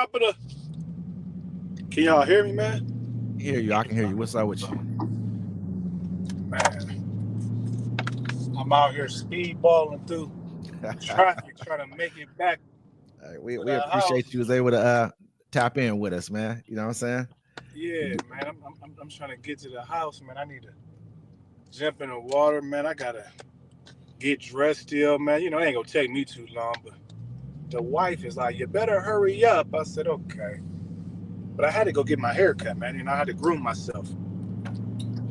top of the. Can y'all hear me, man? Hear you. I can hear you. What's up with you? Man, I'm out here speedballing through traffic trying to make it back. We appreciate you was able to tap in with us, man. You know what I'm saying? Yeah, man. I'm trying to get to the house, man. I need to jump in the water, man. I gotta get dressed still, man. You know, it ain't gonna take me too long, but the wife is like, "You better hurry up." I said, "Okay," but I had to go get my hair cut, man. You know, I had to groom myself.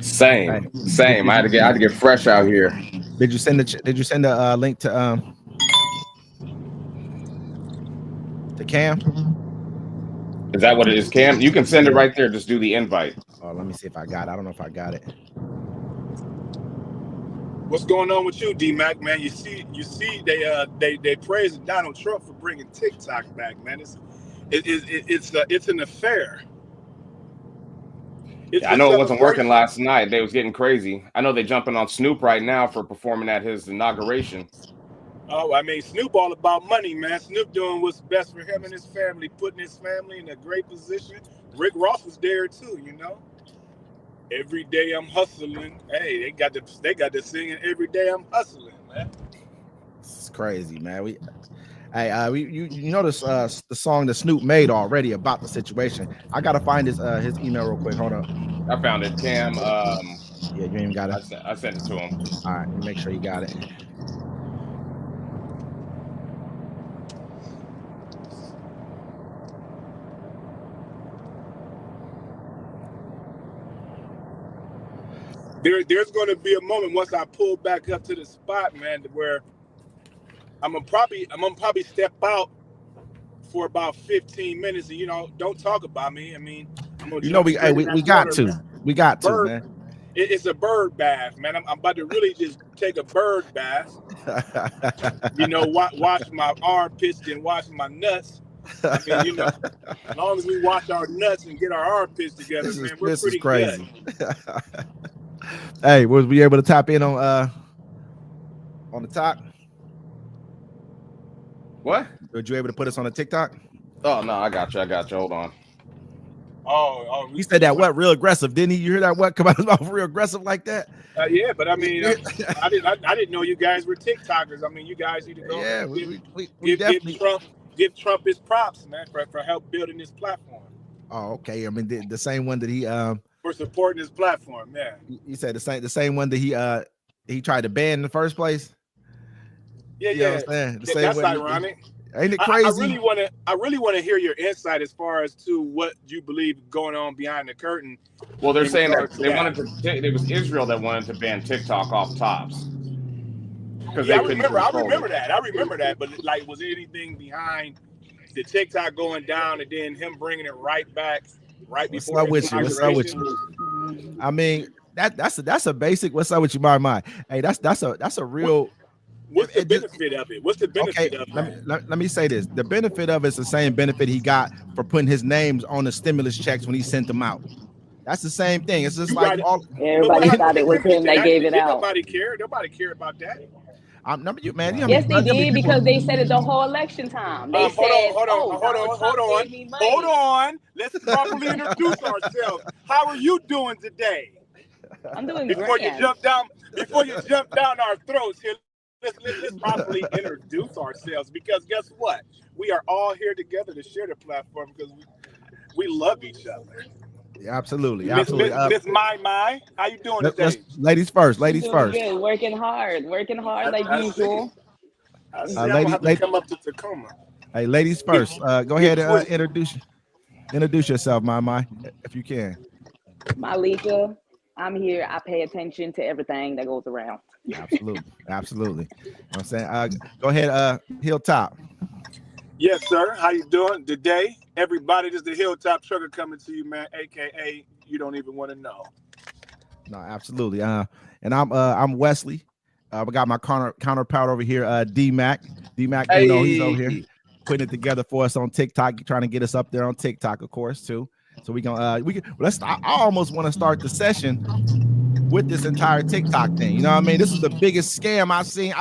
Same. I had to get fresh out here. Did you send the link to Cam? Is that what it is, Cam? You can send it right there. Just do the invite. Oh, let me see if I got it. I don't know if I got it. What's going on with you, D-Mac, man? You see, they praised Donald Trump for bringing TikTok back, man. It's an affair. I know it wasn't working last night. They was getting crazy. I know they're jumping on Snoop right now for performing at his inauguration. Oh, I mean, Snoop all about money, man. Snoop doing what's best for him and his family, putting his family in a great position. Rick Ross was there too, you know. Every day I'm hustling. Hey, they got to singing every day I'm hustling, man. It's crazy, man. You know this the song that Snoop made already about the situation. I gotta find his email real quick. Hold on. I found it, Cam. Yeah, you ain't even got it. I sent it to him. All right, make sure you got it. There's going to be a moment once I pull back up to the spot, man, where I'm gonna probably step out for about 15 minutes, and you know, don't talk about me. I mean, we got to, man. It's a bird bath, man. I'm about to really just take a bird bath. You know, wash my armpits and wash my nuts. I mean, you know, as long as we wash our nuts and get our armpits together, man, we're pretty crazy. Good. Hey, was we able to tap in on the top? What? Were you able to put us on a TikTok? Oh no, I got you. Hold on. Oh, he said that what real aggressive, didn't he? You hear that what come out of his mouth real aggressive like that? Yeah, but I mean, I didn't know you guys were TikTokers. I mean, you guys need to go. Yeah, we definitely give Trump his props, man, for help building this platform. Oh, okay. I mean, the same one that he for supporting his platform, man. You said the same one that he tried to ban in the first place. Yeah, you know what I'm saying? That's ironic. Ain't it crazy? I really want to hear your insight as far as to what you believe going on behind the curtain. Well, they're saying that it was Israel that wanted to ban TikTok off tops. Yeah, I remember that. But like, was there anything behind the TikTok going down and then him bringing it right back right before? What's up with you? I mean, that's a basic. What's up with you, my? Hey, that's a real. What's the benefit of it? What's the benefit of it? Let me say this. The benefit of it's the same benefit he got for putting his names on the stimulus checks when he sent them out. That's the same thing. It's just like everybody thought it was him that gave it out. Nobody cared. Nobody cared about that. Yes, they did because they said it the whole election time. They said, hold on. Let's properly introduce ourselves. How are you doing today? I'm doing great. Before you jump down our throats here. Let's properly introduce ourselves, because guess what? We are all here together to share the platform because we love each other. Yeah, absolutely. Miss My, how you doing today? Ladies first. Good. Working hard like usual. I'm gonna have to come up to Tacoma. Hey, ladies first. Go ahead and introduce yourself, my, if you can. Malika, I'm here. I pay attention to everything that goes around. Absolutely. You know what I'm saying? Go ahead, Hilltop. Yes, sir. How you doing today? Everybody, this is the Hilltop Trucker coming to you, man, aka you don't even want to know. No, absolutely. And I'm Wesley. We got my counterpart over here, D-Mac. D-Mac, you know, he's over here putting it together for us on TikTok, trying to get us up there on TikTok, of course, too. So I almost want to start the session with this entire TikTok thing. You know what I mean? This is the biggest scam I've seen.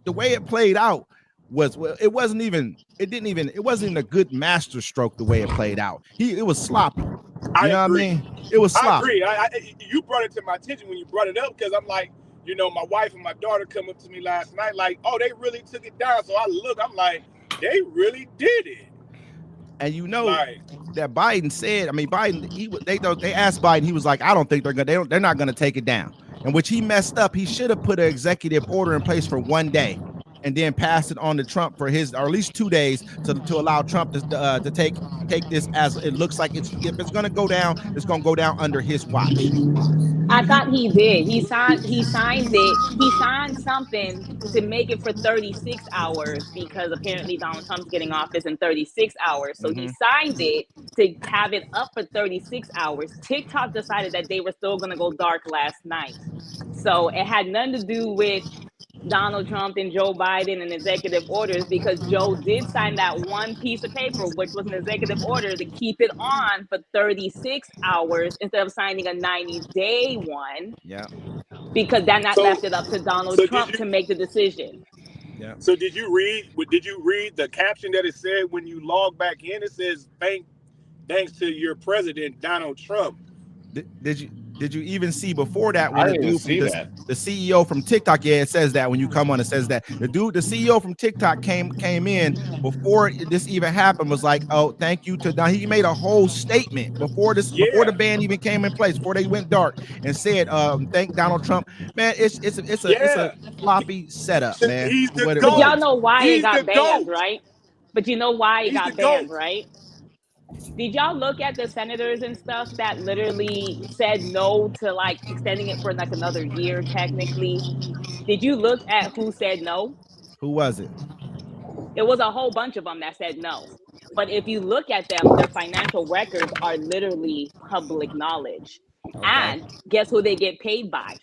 The way it played out it wasn't even a good master stroke the way it played out. It was sloppy. You know what I mean? It was sloppy. I agree. You brought it to my attention when you brought it up because I'm like, my wife and my daughter come up to me last night like, oh, they really took it down. So I'm like, they really did it. And that Biden said, they asked Biden, he was like, I don't think they're not gonna take it down. In which he messed up. He should have put an executive order in place for 1 day and then pass it on to Trump for or at least 2 days to allow Trump to take this, as it looks like if it's going to go down, it's going to go down under his watch. I thought he did. He signed it. He signed something to make it for 36 hours because apparently Donald Trump's getting office in 36 hours. So he signed it to have it up for 36 hours. TikTok decided that they were still going to go dark last night. So it had nothing to do with Donald Trump and Joe Biden and executive orders, because Joe did sign that one piece of paper, which was an executive order to keep it on for 36 hours instead of signing a 90-day one. Yeah. Because then that left it up to Donald Trump to make the decision. Yeah. So did you read the caption that it said when you log back in? It says thanks to your president, Donald Trump. Did you even see before that when the CEO from TikTok? Yeah, it says that when you come on, it says that the CEO from TikTok came in before this even happened, was like, oh, thank you to Don. He made a whole statement before the ban even came in place, before they went dark, and said, thank Donald Trump. Man, it's a floppy setup, man. But y'all know why it got banned, right? But you know why it got banned, right? Did y'all look at the senators and stuff that literally said no to like extending it for like another year technically? Did you look at who said no? Who was it? It was a whole bunch of them that said no. But if you look at them, their financial records are literally public knowledge. Okay. And guess who they get paid by?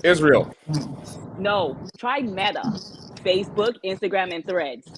Israel. No, try Meta, Facebook, Instagram, and Threads.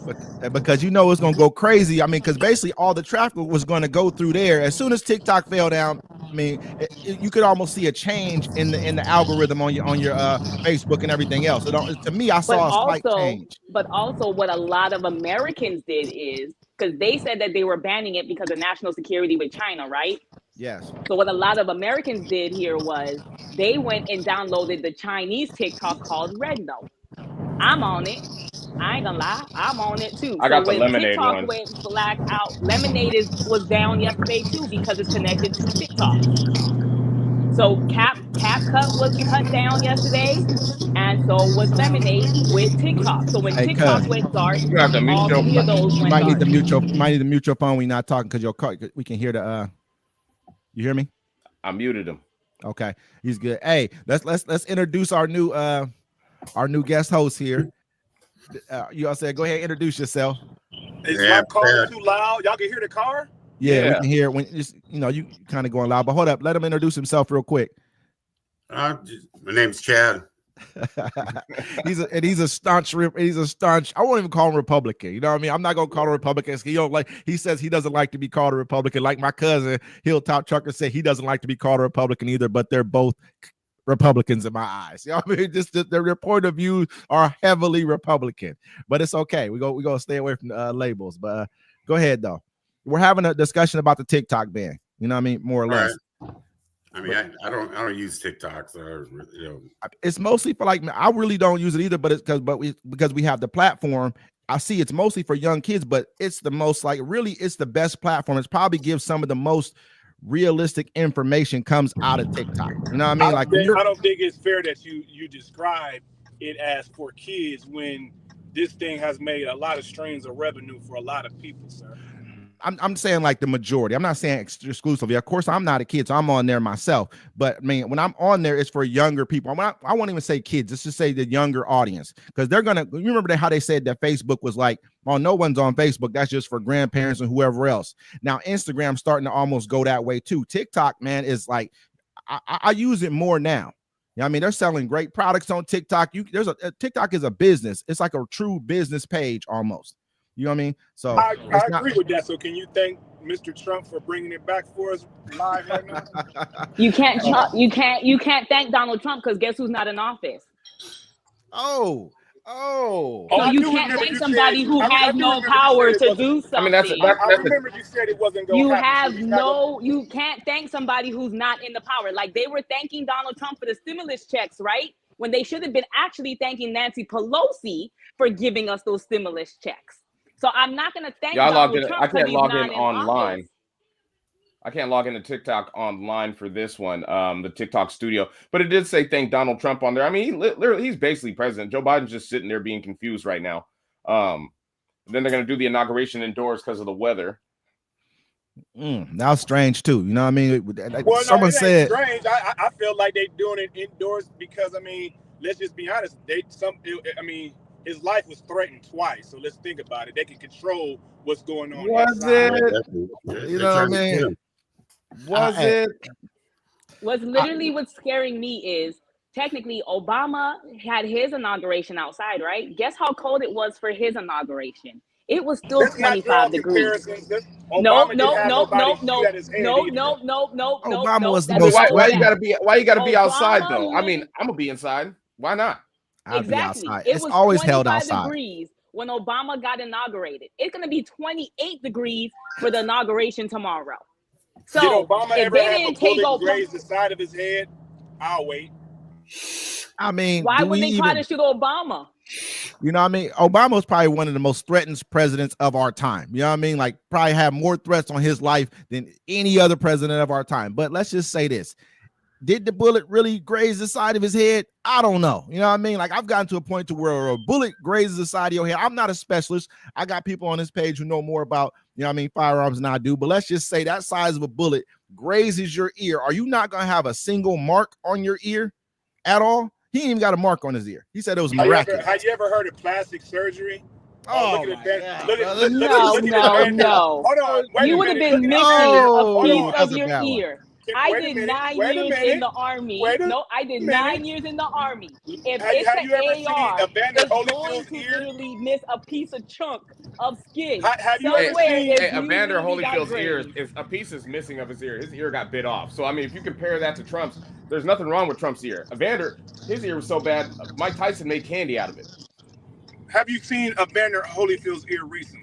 But because it's going to go crazy. I mean, because basically all the traffic was going to go through there. As soon as TikTok fell down, I mean, you could almost see a change in the algorithm on your Facebook and everything else. To me, I saw a slight change. But also what a lot of Americans did is, because they said that they were banning it because of national security with China, right? Yes. So what a lot of Americans did here was they went and downloaded the Chinese TikTok called Red Note. I'm on it. I ain't gonna lie, I'm on it too. I got the Lemonade TikTok one. Went black out. Lemonade was down yesterday too because it's connected to TikTok. So CapCut was cut down yesterday, and so was Lemonade with TikTok. So when TikTok went dark, all three of those went dark. You might need to mute your phone when you're not talking because we can hear the. You hear me? I muted him. Okay, he's good. Hey, let's introduce our new guest host here. You all said, go ahead, introduce yourself. Is my car too loud? Y'all can hear the car? Yeah, we can hear when you kind of going loud. But hold up, let him introduce himself real quick. My name's Chad. he's a staunch. I won't even call him Republican. You know what I mean? I'm not gonna call him Republican. He says he doesn't like to be called a Republican. Like my cousin Hilltop Trucker said, he doesn't like to be called a Republican either. But they're both Republicans in my eyes. You know what I mean? Just their point of view are heavily Republican, but it's okay. We go stay away from labels. But go ahead though. We're having a discussion about the TikTok ban. You know what I mean? More or less. Right. I mean, I don't use TikTok, so it's mostly for I really don't use it either. But it's because we have the platform. I see it's mostly for young kids, but it's the most it's the best platform. It's probably gives some of the most realistic information comes out of TikTok. You know what I mean? I don't think it's fair that you describe it as for kids when this thing has made a lot of streams of revenue for a lot of people, sir. I'm saying like the majority. I'm not saying exclusively. Of course, I'm not a kid, so I'm on there myself. But I mean, when I'm on there, it's for younger people. I won't even say kids. Let's just say the younger audience, because they're gonna. You remember how they said that Facebook was like, oh, no one's on Facebook. That's just for grandparents and whoever else. Now Instagram's starting to almost go that way too. TikTok, man, is like I use it more now. You know what I mean? They're selling great products on TikTok. TikTok is a business. It's like a true business page almost. You know what I mean? So I agree with that. So can you thank Mr. Trump for bringing it back for us live right now? You can't thank Donald Trump because guess who's not in office? Oh, Oh. So I you do can't remember thank you somebody said- who I has do no remember you power said it to wasn't- do I mean, that's something. that- I remember you said it wasn't going You to happen. have so he's not gonna- you can't thank somebody who's not in the power. Like they were thanking Donald Trump for the stimulus checks, right? When they should have been actually thanking Nancy Pelosi for giving us those stimulus checks. So I'm not going to thank Yeah, I logged Donald in. Trump I because can't he's log not in in online. office. I can't log into TikTok online for this one, the TikTok studio. But it did say thank Donald Trump on there. I mean, he's basically president. Joe Biden's just sitting there being confused right now. Then they're going to do the inauguration indoors because of the weather. That was strange too. You know what I mean? Well, Someone no, it ain't said, strange. I feel like they doing it indoors because I mean, let's just be honest. I mean, his life was threatened twice. So let's think about it. They can control what's going on. Was inside. it? You know what I mean? Was it? What's literally what's scaring me is technically Obama had his inauguration outside, right? Guess how cold it was for his inauguration? It was still Let's not draw 25 degrees. comparisons. No, Obama didn't have nobody shoot at his head either. Obama was the That's most Why not you that. gotta be? Why you gotta be outside Obama though? I lived- mean, I'm gonna be inside. Why not? I'd Exactly. be outside. It It's was always held 25 outside. degrees when Obama got inaugurated. It's going to be 28 degrees for the inauguration tomorrow. So Did Obama if ever they have a didn't take bullet Obama, graze the side of his head? I'll wait. I mean, why do would we they try even, to shoot Obama? you know what I mean? Obama was probably one of the most threatened presidents of our time. You know what I mean? Like probably had more threats on his life than any other president of our time. But let's just say this. Did the bullet really graze the side of his head? I don't know. You know what I mean? Like I've gotten to a point to where a bullet grazes the side of your head. I'm not a specialist. I got people on this page who know more about, you know what I mean, firearms than I do. But let's just say that size of a bullet grazes your ear. Are you not going to have a single mark on your ear at all? He ain't even got a mark on his ear. He said it was miraculous. Have you ever heard of plastic surgery? Oh, look my at that. God, Look at brother. No. Hold on. Wait You a would have minute. been missing Oh, a piece hold on. that's of a your bad one. ear. I Wait a did minute. 9 Wait a years minute. in the army. Wait a No, I did minute. 9 years in the army. If Have it's you ever an seen AR, Evander it's going Holyfield's to ear? literally miss a piece of chunk of skin. Have you ever Somewhere seen- if Hey, you Evander really got Holyfield's ear grazed. is a piece is missing of his ear. His ear got bit off. So I mean, if you compare that to Trump's, there's nothing wrong with Trump's ear. Evander, his ear was so bad, Mike Tyson made candy out of it. Have you seen Evander Holyfield's ear recently?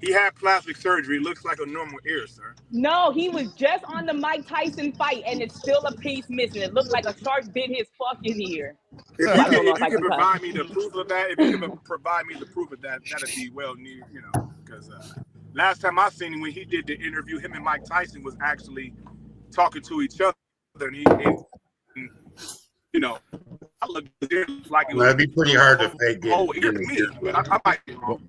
He had plastic surgery. It looks like a normal ear, sir. No, he was just on the Mike Tyson fight, and it's still a piece missing. It looked like a shark bit his fucking ear. If I don't know you if I can can provide cuss. me the proof of that, if you can provide me the proof of that, that'd be well needed, you know, because last time I seen him when he did the interview, him and Mike Tyson was actually talking to each other, and you know, I looked like it was. That'd be pretty hard to fake it. Oh, ear to me, but I might be wrong.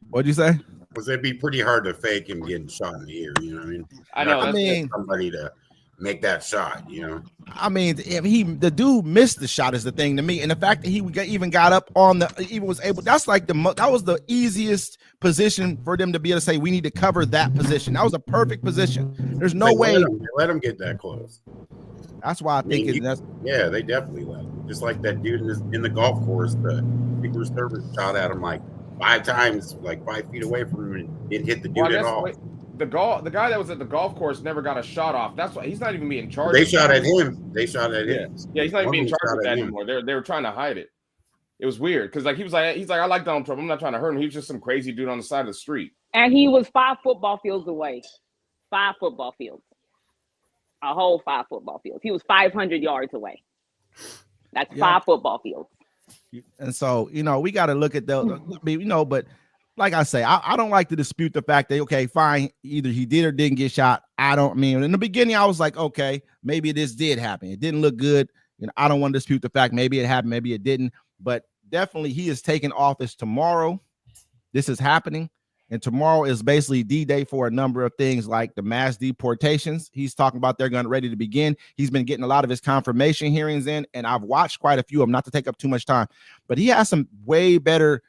What'd you say? Because it'd be pretty hard to fake him getting shot in the ear. You know what I mean? I know. Not to I mean- get somebody to make that shot. You know? I mean, if the dude missed the shot is the thing to me, and the fact that he even got up on even was able. That's like that was the easiest position for them to be able to say we need to cover that position. That was a perfect position. There's no way. They let him get that close. That's why I think that's. Yeah, they definitely let him. Just like that dude in the golf course, the Secret Service shot at him like 5 times, like 5 feet away from him, and didn't hit the dude at all. The guy that was at the golf course never got a shot off. That's why he's not even being charged. They shot at him. They shot at him. Yeah, he's not even being One charged with shot at that him. anymore. They were trying to hide it. It was weird because he's like I like Donald Trump. I'm not trying to hurt him. He was just some crazy dude on the side of the street. And he was 5 football fields away. 5 football fields. A whole 5 football fields. He was 500 yards away. That's 5 football fields. And so, you know, we got to look at the, you know, but like I say, I don't like to dispute the fact that, okay, fine, either he did or didn't get shot. In the beginning, I was like, okay, maybe this did happen. It didn't look good. You know, I don't want to dispute the fact maybe it happened, maybe it didn't, but definitely he is taking office tomorrow. This is happening. And tomorrow is basically D-Day for a number of things like the mass deportations. He's talking about they're ready to begin. He's been getting a lot of his confirmation hearings in, and I've watched quite a few of them, not to take up too much time, but he has some way better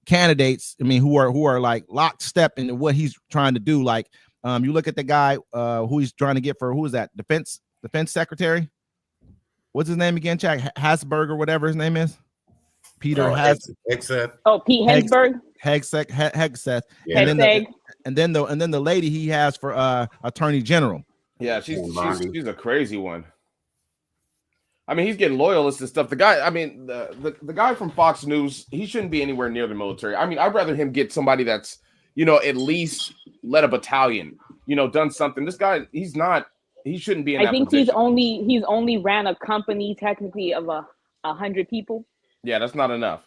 candidates. I mean, who are like lockstep in what he's trying to do. Like, you look at the guy who he's trying to get for, who is that? Defense secretary. What's his name again? Jack Hasberg or whatever his name is. Peter Hegseth. Oh, Pete Hegseth. Hegseth. Yeah. And then the lady he has for attorney general. Yeah, she's a crazy one. I mean, he's getting loyalists and stuff. The guy, I mean, the guy from Fox News, he shouldn't be anywhere near the military. I mean, I'd rather him get somebody that's, at least led a battalion, done something. This guy, he shouldn't be in that think position. he's only ran a company technically of 100 people. Yeah, that's not enough.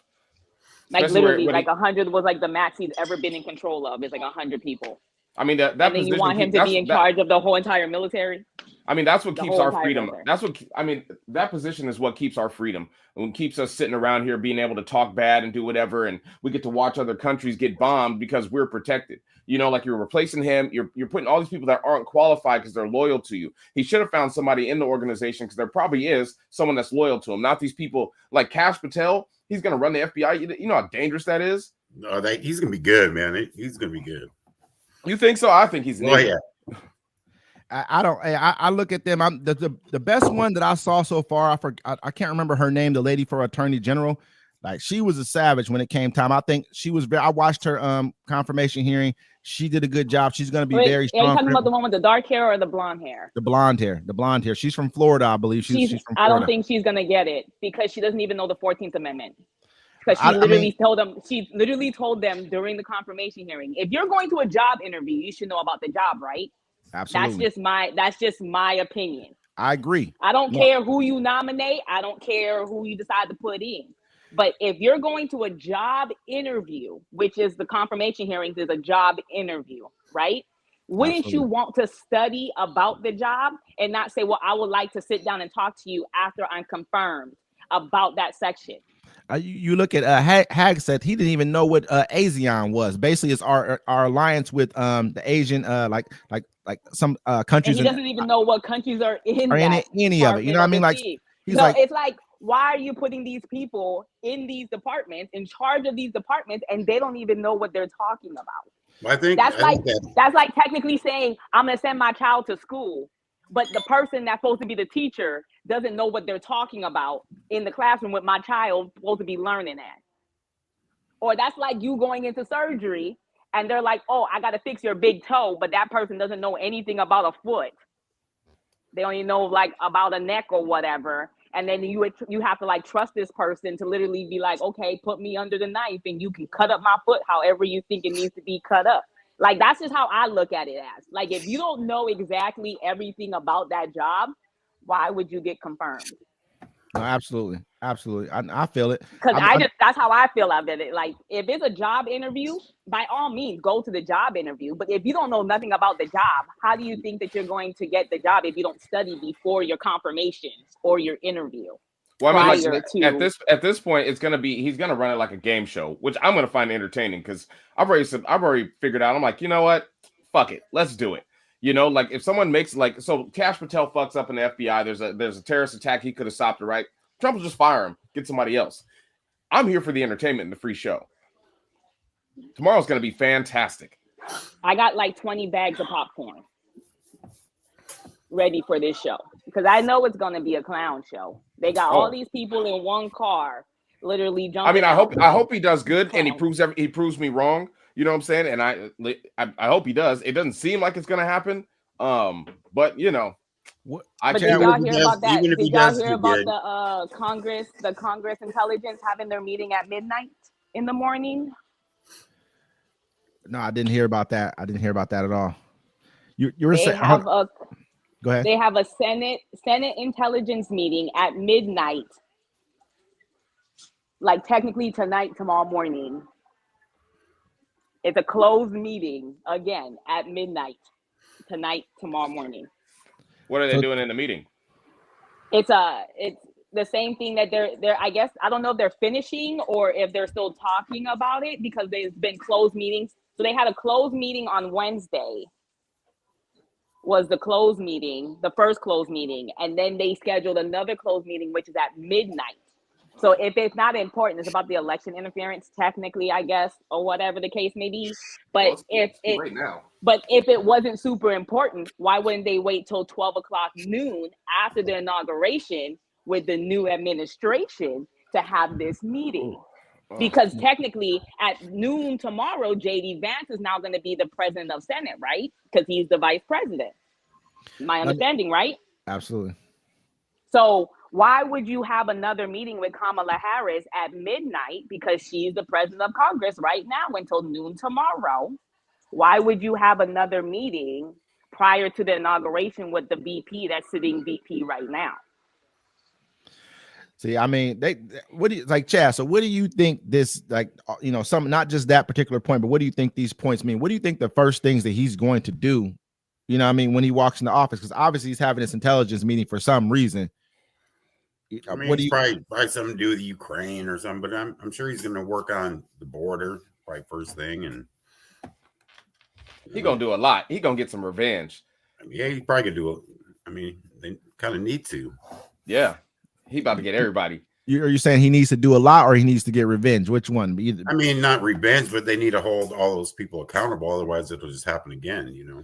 Like especially literally, 100 was like the max he's ever been in control of. It's like 100 people. I mean, that and then you want him to be in charge of the whole entire military. I mean, that's what keeps our freedom. That position is what keeps our freedom and keeps us sitting around here being able to talk bad and do whatever. And we get to watch other countries get bombed because we're protected. Like you're replacing him. You're putting all these people that aren't qualified because they're loyal to you. He should have found somebody in the organization because there probably is someone that's loyal to him. Not these people like Kash Patel. He's going to run the FBI. You know how dangerous that is? No, he's going to be good, man. He's going to be good. You think so? I think he's. Oh, yeah. I look at them. I'm the best one that I saw so far. I can't remember her name. The lady for Attorney General, like she was a savage when it came time. I think she was. I watched her confirmation hearing. She did a good job. She's going to be very strong. Are you talking about the one with the dark hair or the blonde hair? The blonde hair. She's from Florida, I believe. She's from Florida. I don't think she's going to get it because she doesn't even know the 14th Amendment. Because she literally told them during the confirmation hearing, if you're going to a job interview, you should know about the job, right? Absolutely. That's just my opinion. I agree. I don't care who you nominate. I don't care who you decide to put in. But if you're going to a job interview, which is the confirmation hearings is a job interview, right? Wouldn't you want to study about the job and not say, well, I would like to sit down and talk to you after I'm confirmed about that section? You look at Hag said he didn't even know what ASEAN was. Basically, it's our alliance with the Asian like some countries. And he doesn't even know what countries are in any of it. You know what I mean? Like it's like, why are you putting these people in these departments, in charge of these departments, and they don't even know what they're talking about? Well, I think that's like technically saying I'm gonna send my child to school, but the person that's supposed to be the teacher doesn't know what they're talking about in the classroom with my child supposed to be learning at. Or that's like you going into surgery and they're like, oh, I got to fix your big toe, but that person doesn't know anything about a foot. They only know like about a neck or whatever. And then you have to like trust this person to literally be like, okay, put me under the knife and you can cut up my foot however you think it needs to be cut up. Like, that's just how I look at it as. Like, if you don't know exactly everything about that job, why would you get confirmed? No, absolutely. I feel it. Because that's how I feel about it. Like, if it's a job interview, by all means, go to the job interview. But if you don't know nothing about the job, how do you think that you're going to get the job if you don't study before your confirmations or your interview? Well, I mean, like, at this point, he's gonna run it like a game show, which I'm gonna find entertaining because I've already figured out. I'm like, you know what? Fuck it, let's do it. Like if someone makes so Kash Patel fucks up in the FBI, there's a terrorist attack. He could have stopped it, right? Trump will just fire him, get somebody else. I'm here for the entertainment and the free show. Tomorrow's gonna be fantastic. I got like 20 bags of popcorn ready for this show because I know it's gonna be a clown show. They got all these people in one car, literally jumping. I mean, I hope he does good and he proves me wrong. You know what I'm saying? And I hope he does. It doesn't seem like it's gonna happen. But did y'all hear about that? Did y'all hear about the Congress intelligence having their meeting at midnight in the morning? No, I didn't hear about that. I didn't hear about that at all. You were saying. Go ahead. They have a Senate intelligence meeting at midnight, like technically tomorrow morning. It's a closed meeting again at midnight tomorrow morning. What are they doing in the meeting? It's the same thing that they're I guess I don't know if they're finishing or if they're still talking about it because there's been closed meetings. So they had a closed meeting on Wednesday. Was the closed meeting, the first closed meeting, and then they scheduled another closed meeting, which is at midnight. So if it's not important, it's about the election interference, technically, I guess, or whatever the case may be. But if it wasn't super important, why wouldn't they wait till 12 o'clock noon after the inauguration with the new administration to have this meeting? Because technically at noon tomorrow, JD Vance is now going to be the president of Senate, right? Because he's the vice president. My understanding, right? Absolutely. So Why would you have another meeting with Kamala Harris at midnight, because she's the president of Congress right now until noon tomorrow? Why would you have another meeting prior to the inauguration with the VP that's sitting VP right now? See, I mean, what do you like, Chad? So, what do you think this, like, some, not just that particular point, but what do you think these points mean? What do you think the first things that he's going to do, you know what I mean, when he walks into office? Because obviously he's having this intelligence meeting for some reason. I mean, it's probably something to do with Ukraine or something, but I'm sure he's going to work on the border probably first thing, and he's going to do a lot. He's going to get some revenge. I mean, yeah, he probably could do it. I mean, they kind of need to. Yeah. He about to get everybody. Are you saying he needs to do a lot, or he needs to get revenge? Which one? I mean, not revenge, but they need to hold all those people accountable. Otherwise, it'll just happen again, you know?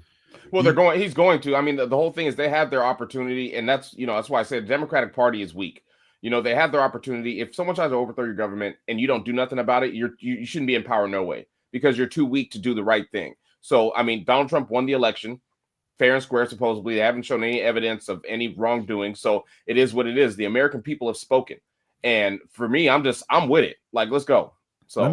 Well, he's going to. I mean, the whole thing is they have their opportunity, and that's why I said the Democratic Party is weak. They have their opportunity. If someone tries to overthrow your government and you don't do nothing about it, you shouldn't be in power no way, because you're too weak to do the right thing. So, I mean, Donald Trump won the election fair and square, supposedly. They haven't shown any evidence of any wrongdoing. So it is what it is. The American people have spoken. And for me, I'm with it. Like, let's go. So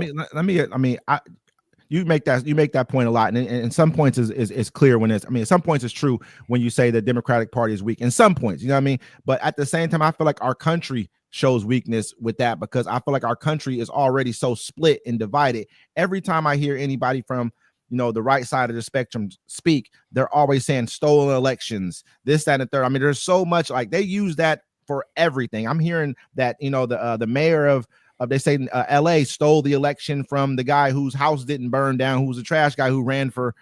you make that point a lot. And some points is clear when it's, at some points it's true when you say the Democratic Party is weak. In some points, you know what I mean? But at the same time, I feel like our country shows weakness with that, because I feel like our country is already so split and divided. Every time I hear anybody from the right side of the spectrum speak, they're always saying stolen elections, this, that, and the third. I mean, there's so much, like, they use that for everything. I'm hearing that, the mayor of they say LA stole the election from the guy whose house didn't burn down, who was a trash guy who ran for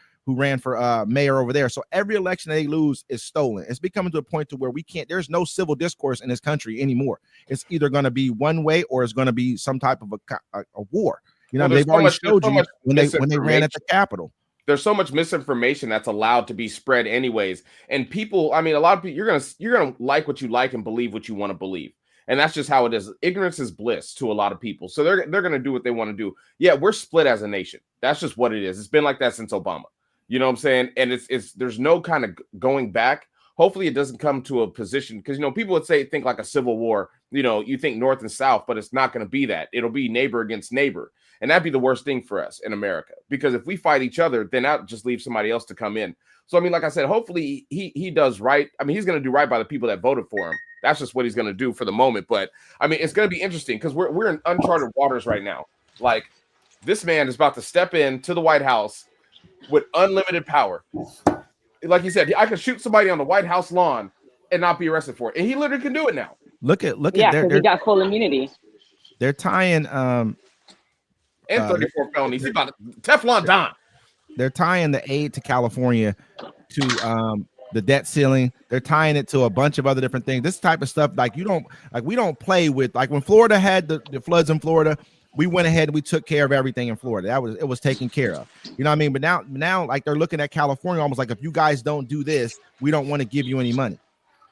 mayor over there. So every election they lose is stolen. It's becoming to a point to where there's no civil discourse in this country anymore. It's either going to be one way or it's going to be some type of a war. They've already showed you when they ran at the Capitol. There's so much misinformation that's allowed to be spread anyways. And people, I mean, a lot of people, you're gonna like what you like and believe what you want to believe. And that's just how it is. Ignorance is bliss to a lot of people. So they're gonna do what they want to do. Yeah, we're split as a nation. That's just what it is. It's been like that since Obama. You know what I'm saying? And it's there's no kind of going back. Hopefully it doesn't come to a position, because people would think like a civil war. You think North and South, but it's not going to be that. It'll be neighbor against neighbor. And that'd be the worst thing for us in America, because if we fight each other, then that just leaves somebody else to come in. So, I mean, like I said, hopefully he does right. I mean, he's going to do right by the people that voted for him. That's just what he's going to do for the moment. But I mean, it's going to be interesting, because we're in uncharted waters right now. Like, this man is about to step into the White House with unlimited power. Like you said, I could shoot somebody on the White House lawn and not be arrested for it. And he literally can do it now. Look at because he got full immunity. They're tying and 34 felonies. He's about Teflon Don. They're tying the aid to California to the debt ceiling. They're tying it to a bunch of other different things. This type of stuff, we don't play with. Like, when Florida had the floods in Florida, we went ahead and we took care of everything in Florida. It was taken care of. You know what I mean? But now like, they're looking at California almost like, if you guys don't do this, we don't want to give you any money.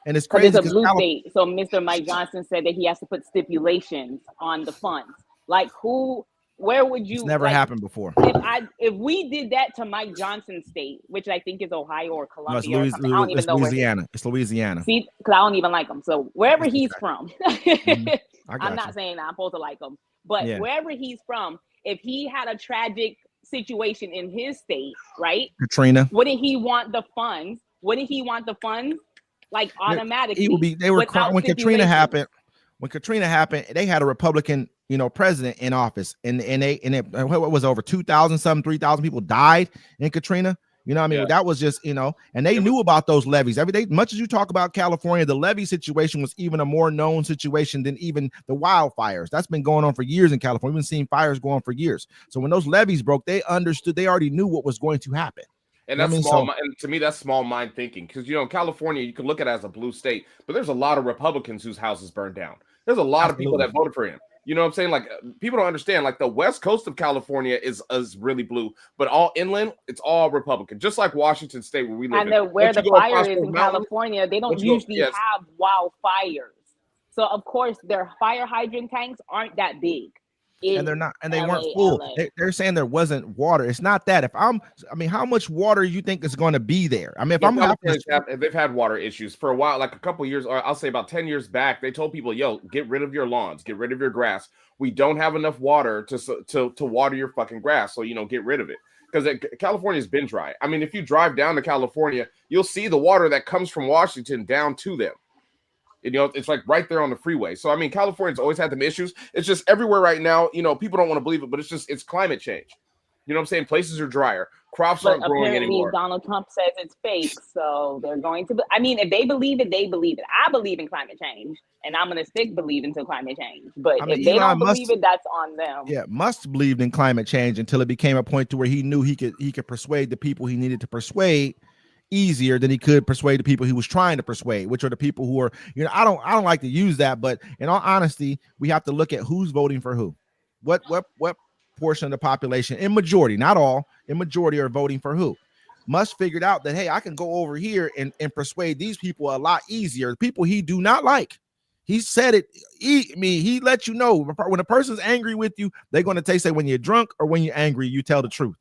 And it's crazy. It's a blue state. So Mr. Mike Johnson said that he has to put stipulations on the funds. Like, where would you? It's never happened before. If we did that to Mike Johnson's state, which I think is Ohio or Columbia, no, it's Louisiana. It's Louisiana. See, because I don't even like him. So wherever he's from, I'm not saying I'm supposed to like him, but wherever he's from, if he had a tragic situation in his state, right? Katrina. Wouldn't he want the funds? Like, automatically? He would be. They were when Katrina happened. When Katrina happened, they had a Republican, president in office, and what was over 2,000, 3,000 people died in Katrina. You know what I mean? Yeah. That was just, and they knew about those levees. Every day, much as you talk about California, the levee situation was even a more known situation than even the wildfires. That's been going on for years in California. We've been seeing fires go on for years. So when those levees broke, they understood. They already knew what was going to happen. And that's and to me, that's small mind thinking, because in California, you can look at it as a blue state, but there's a lot of Republicans whose houses burned down. There's a lot of people that voted for him. You know what I'm saying? Like, people don't understand. Like, the west coast of California is really blue, but all inland, it's all Republican. Just like Washington State, where we live. And where the fire is in California, they don't usually have wildfires. So of course, their fire hydrant tanks aren't that big. and they're not, and they weren't full. They're saying there wasn't water. It's not that. I mean, how much water you think is going to be there? I mean, if they've had water issues for a while, like a couple years, or I'll say about 10 years back, they told people, yo, get rid of your lawns, get rid of your grass. We don't have enough water to water your fucking grass. So, get rid of it. Because California's been dry. I mean, if you drive down to California, you'll see the water that comes from Washington down to them. It's like right there on the freeway. So, I mean, California's always had them issues. It's just everywhere right now, people don't want to believe it, but it's climate change. You know what I'm saying? Places are drier. Crops aren't growing anymore. Donald Trump says it's fake. So they're going to, if they believe it, they believe it. I believe in climate change, and I'm going to stick believing to climate change. But if they don't believe it, that's on them. Yeah, Musk believed in climate change until it became a point to where he knew he could persuade the people he needed to persuade easier than he could persuade the people he was trying to persuade, which are the people who are, I don't like to use that, but in all honesty, we have to look at who's voting for who. What portion of the population, in majority, not all, in majority, are voting for who. Musk figured out that, hey, I can go over here and persuade these people a lot easier. The people he do not like. He said it. He let you know when a person's angry with you, they're going to say when you're drunk or when you're angry, you tell the truth.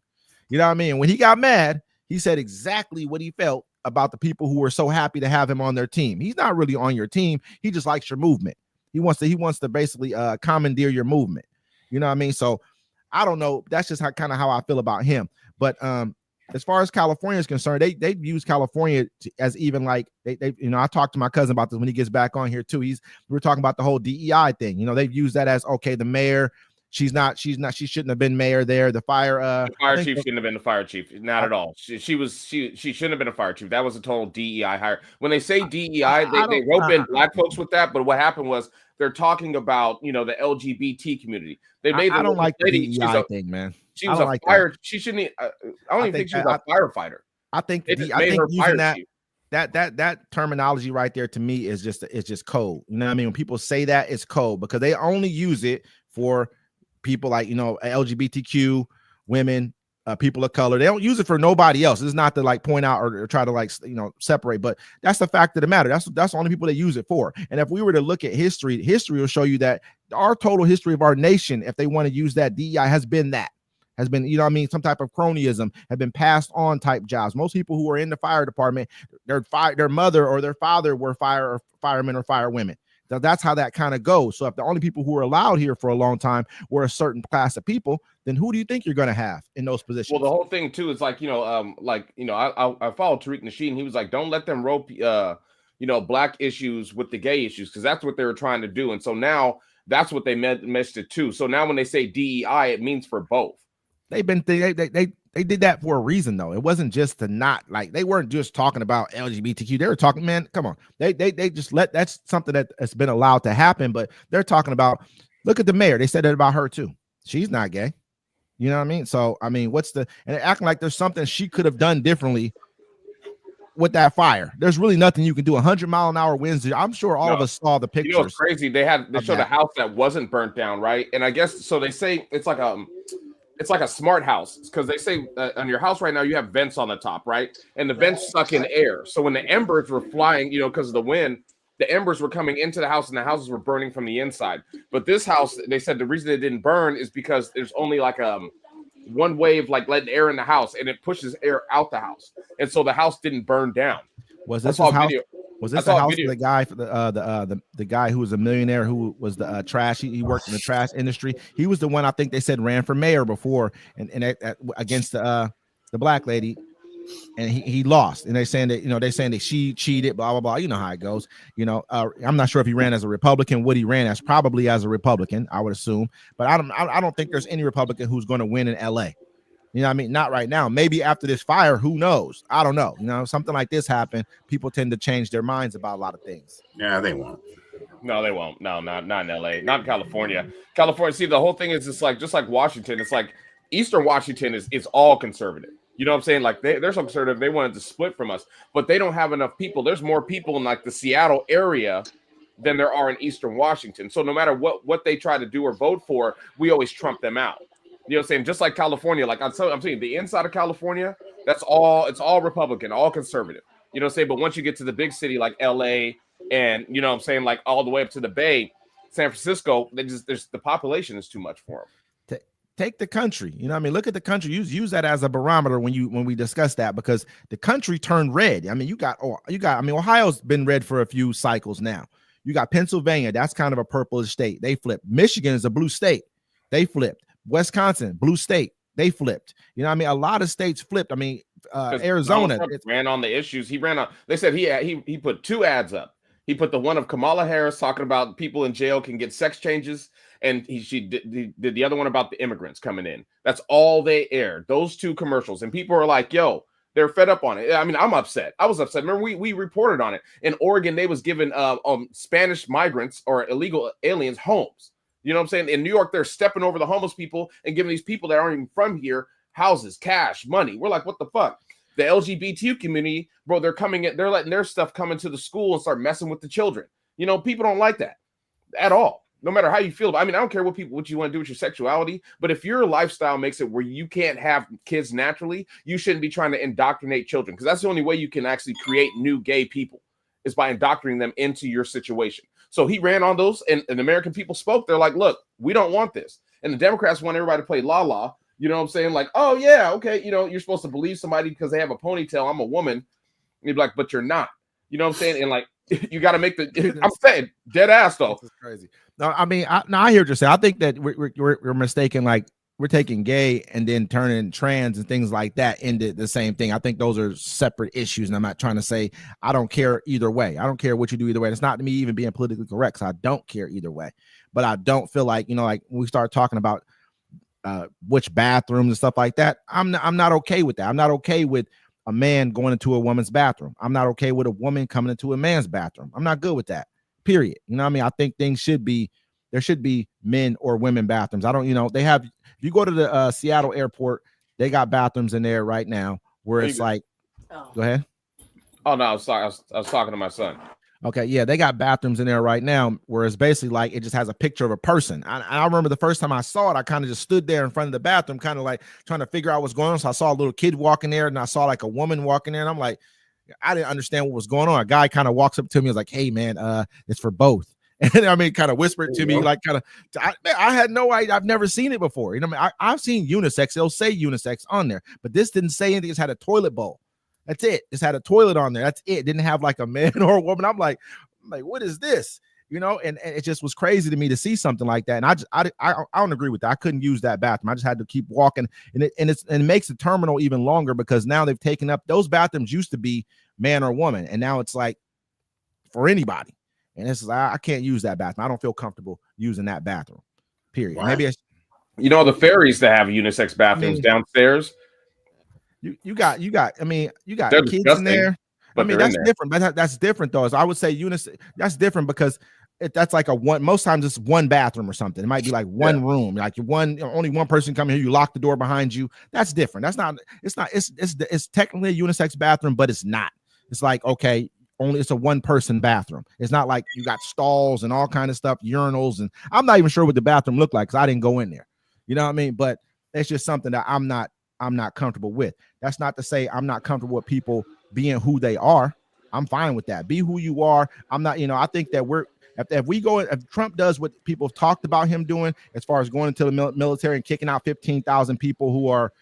You know what I mean? When he got mad, he said exactly what he felt about the people who were so happy to have him on their team. He's not really on your team. He just likes your movement. He wants to basically commandeer your movement. You know what I mean? So I don't know. That's just how I feel about him. But as far as California is concerned, they use California as even like they I talked to my cousin about this when he gets back on here too. We were talking about the whole DEI thing. They've used that as, okay, the mayor. She shouldn't have been mayor there. The fire chief shouldn't have been the fire chief. Not at all. She shouldn't have been a fire chief. That was a total DEI hire. When they say DEI, they rope in black folks with that. But what happened was they're talking about, the LGBT community. They made I don't like the DEI thing, man. She was a fire. She shouldn't. I don't even think she was a firefighter. I think using that terminology right there to me is just code. You know what I mean? When people say that, it's code because they only use it for people like, LGBTQ women, people of color. They don't use it for nobody else. It's not to like point out or try to separate, but that's the fact of the matter. That's the only people they use it for. And if we were to look at history will show you that our total history of our nation, if they want to use that, DEI has been some type of cronyism, have been passed on type jobs. Most people who are in the fire department, their mother or their father were firemen or firewomen. That's how that kind of goes. So if the only people who were allowed here for a long time were a certain class of people, then who do you think you're going to have in those positions? Well, the whole thing too is like, I followed Tariq Nasheed, and he was like, don't let them rope, black issues with the gay issues, because that's what they were trying to do. And so now that's what they meshed it to. So now when they say DEI, it means for both. They did that for a reason, though. It wasn't just to not like, they weren't just talking about LGBTQ. They were talking, man, come on. They just that's something that's been allowed to happen, but they're talking about, look at the mayor. They said that about her too. She's not gay. You know what I mean? So, I mean, and they're acting like there's something she could have done differently with that fire. There's really nothing you can do. 100-mile-an-hour winds. I'm sure all of us saw the pictures. It's crazy. They showed a house that wasn't burnt down, right? And I guess, so they say it's like a smart house, because they say on your house right now you have vents on the top, right? And the vents suck in air. So when the embers were flying, because of the wind, the embers were coming into the house and the houses were burning from the inside. But this house, they said the reason it didn't burn is because there's only like one way of like letting air in the house, and it pushes air out the house, and so the house didn't burn down. Was this house? Was this the house of the guy for the guy who was a millionaire who was the trash? He worked in the trash industry. He was the one I think they said ran for mayor before and against the black lady, and he lost. And they're saying that she cheated, blah blah blah. You know how it goes. I'm not sure if he ran as a Republican. What he ran as, probably as a Republican, I would assume. But I don't think there's any Republican who's going to win in LA. You know what I mean? Not right now. Maybe after this fire, who knows? I don't know. Something like this happened. People tend to change their minds about a lot of things. Yeah, they won't. No, they won't. No, not in LA, not in California. California, see, the whole thing is just like Washington. It's like Eastern Washington is all conservative. You know what I'm saying? Like they're so conservative, they wanted to split from us, but they don't have enough people. There's more people in like the Seattle area than there are in Eastern Washington. So no matter what they try to do or vote for, we always trump them out. You know what I'm saying? Just like California, like I'm saying, the inside of California, it's all Republican, all conservative. You know what I'm saying? But once you get to the big city like LA and, you know what I'm saying, like all the way up to the Bay, San Francisco, the population is too much for them. Take the country, you know what I mean? Look at the country. Use that as a barometer when we discuss that, because the country turned red. I mean, Ohio's been red for a few cycles now. You got Pennsylvania, that's kind of a purplish state. They flipped. Michigan is a blue state. They flipped. Wisconsin, blue state. They flipped. You know what I mean? A lot of states flipped. I mean, Arizona ran on the issues. He ran on. They said he put 2 ads up. He put the one of Kamala Harris talking about people in jail can get sex changes, and she did the other one about the immigrants coming in. That's all they aired, those 2 commercials. And people are like, yo, they're fed up on it. I mean, I'm upset. I was upset. Remember, we reported on it. In Oregon, they was giving Spanish migrants or illegal aliens homes. You know what I'm saying? In New York, they're stepping over the homeless people and giving these people that aren't even from here houses, cash, money. We're like, what the fuck? The LGBT community, bro, they're coming in, they're letting their stuff come into the school and start messing with the children. You know, people don't like that at all. No matter how you feel. I mean, I don't care what you want to do with your sexuality, but if your lifestyle makes it where you can't have kids naturally, you shouldn't be trying to indoctrinate children, because that's the only way you can actually create new gay people, is by indoctrinating them into your situation. So he ran on those, and American people spoke. They're like, look, we don't want this. And the Democrats want everybody to play la-la. You know what I'm saying? Like, oh, yeah, okay, you know, you're supposed to believe somebody because they have a ponytail. I'm a woman. And you'd be like, but you're not. You know what I'm saying? And like, you got to make the. I'm saying, dead ass though. This is crazy. No, I mean, I hear what you're saying. I think that we're mistaken. Like, we're taking gay and then turning trans and things like that into the same thing. I think those are separate issues, and I'm not trying to say I don't care either way. I don't care what you do either way. And it's not me even being politically correct. So I don't care either way. But I don't feel like, you know, like when we start talking about which bathrooms and stuff like that, I'm not okay with that. I'm not okay with a man going into a woman's bathroom. I'm not okay with a woman coming into a man's bathroom. I'm not good with that, period. You know what I mean? I think there should be men or women bathrooms. I don't, you know, they have, if you go to the Seattle airport, they got bathrooms in there right now where it's like, go ahead. Oh no, I was talking to my son. Okay, yeah, they got bathrooms in there right now where it's basically like it just has a picture of a person. I remember the first time I saw it, I kind of just stood there in front of the bathroom, kind of like trying to figure out what's going on. So I saw a little kid walking there, and I saw like a woman walking there, and I'm like, I didn't understand what was going on. A guy kind of walks up to me, and was like, "Hey, man, it's for both." And I mean, kind of whispered to me, like, kind of. I had no idea. I've never seen it before. You know, I mean, I've seen unisex. They'll say unisex on there, but this didn't say anything. It had a toilet bowl. That's it. Just had a toilet on there. That's it. Didn't have like a man or a woman. I'm like, what is this? You know, and it just was crazy to me to see something like that. And I don't agree with that. I couldn't use that bathroom. I just had to keep walking, and it makes the terminal even longer, because now they've taken up, those bathrooms used to be man or woman, and now it's like for anybody. And it's like, I can't use that bathroom. I don't feel comfortable using that bathroom. Period. Wow. Maybe you know, the ferries that have unisex bathrooms downstairs. You got I mean, you got they're kids disgusting, in there. I mean, that's different, but that's different though. So I would say unisex, that's different because that's like most times it's one bathroom or something. It might be like one room, like only one person coming here. You lock the door behind you. That's different. It's technically a unisex bathroom, but it's not. It's like, okay, it's a one person bathroom. It's not like you got stalls and all kind of stuff, urinals, and I'm not even sure what the bathroom looked like because I didn't go in there. You know what I mean? But it's just something that I'm not comfortable with. That's not to say I'm not comfortable with people being who they are. I'm fine with that. Be who you are. I'm not, I think that if Trump does what people have talked about him doing, as far as going into the military and kicking out 15,000 people who are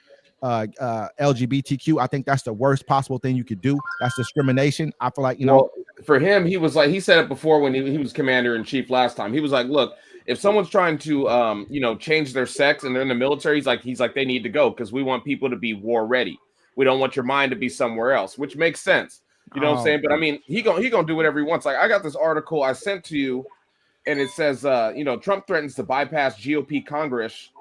LGBTQ, I think that's the worst possible thing you could do. That's discrimination. I feel like, well, for him, he was like, he said it before when he was commander in chief last time. He was like, look, if someone's trying to, change their sex and they're in the military, he's like, they need to go because we want people to be war ready. We don't want your mind to be somewhere else, which makes sense. You know what I'm saying? But I mean, he gonna do whatever he wants. Like, I got this article I sent to you, and it says, Trump threatens to bypass GOP Congress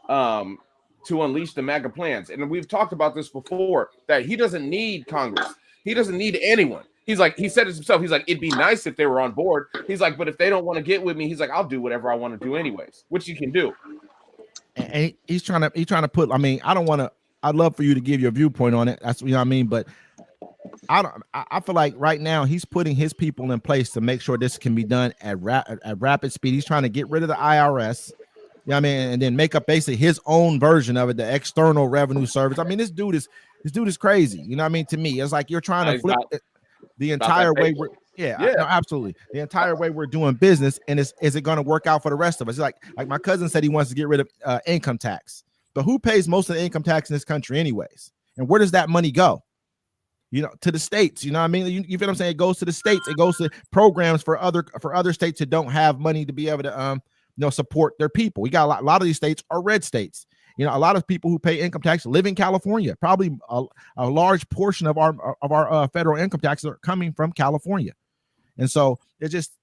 to unleash the MAGA plans. And we've talked about this before, that he doesn't need Congress. He doesn't need anyone. He's like, he said it himself. He's like, it'd be nice if they were on board. He's like, but if they don't want to get with me, he's like, I'll do whatever I want to do anyways, which you can do. And he's trying to put, I mean, I'd love for you to give your viewpoint on it. That's, what I mean? But I feel like right now he's putting his people in place to make sure this can be done at rapid speed. He's trying to get rid of the IRS. I mean, and then make up basically his own version of it, the External Revenue Service. I mean, this dude is crazy. You know what I mean? To me, it's like you're trying to flip the entire way. Yeah, no, absolutely. The entire way we're doing business, and is it going to work out for the rest of us? Like my cousin said, he wants to get rid of income tax, but who pays most of the income tax in this country, anyways? And where does that money go? To the states. You know what I mean? You feel what I'm saying? It goes to the states. It goes to programs for other states who don't have money to be able to support their people. We got a lot of these states are red states. A lot of people who pay income tax live in California. Probably a large portion of our federal income taxes are coming from California. And so it's just,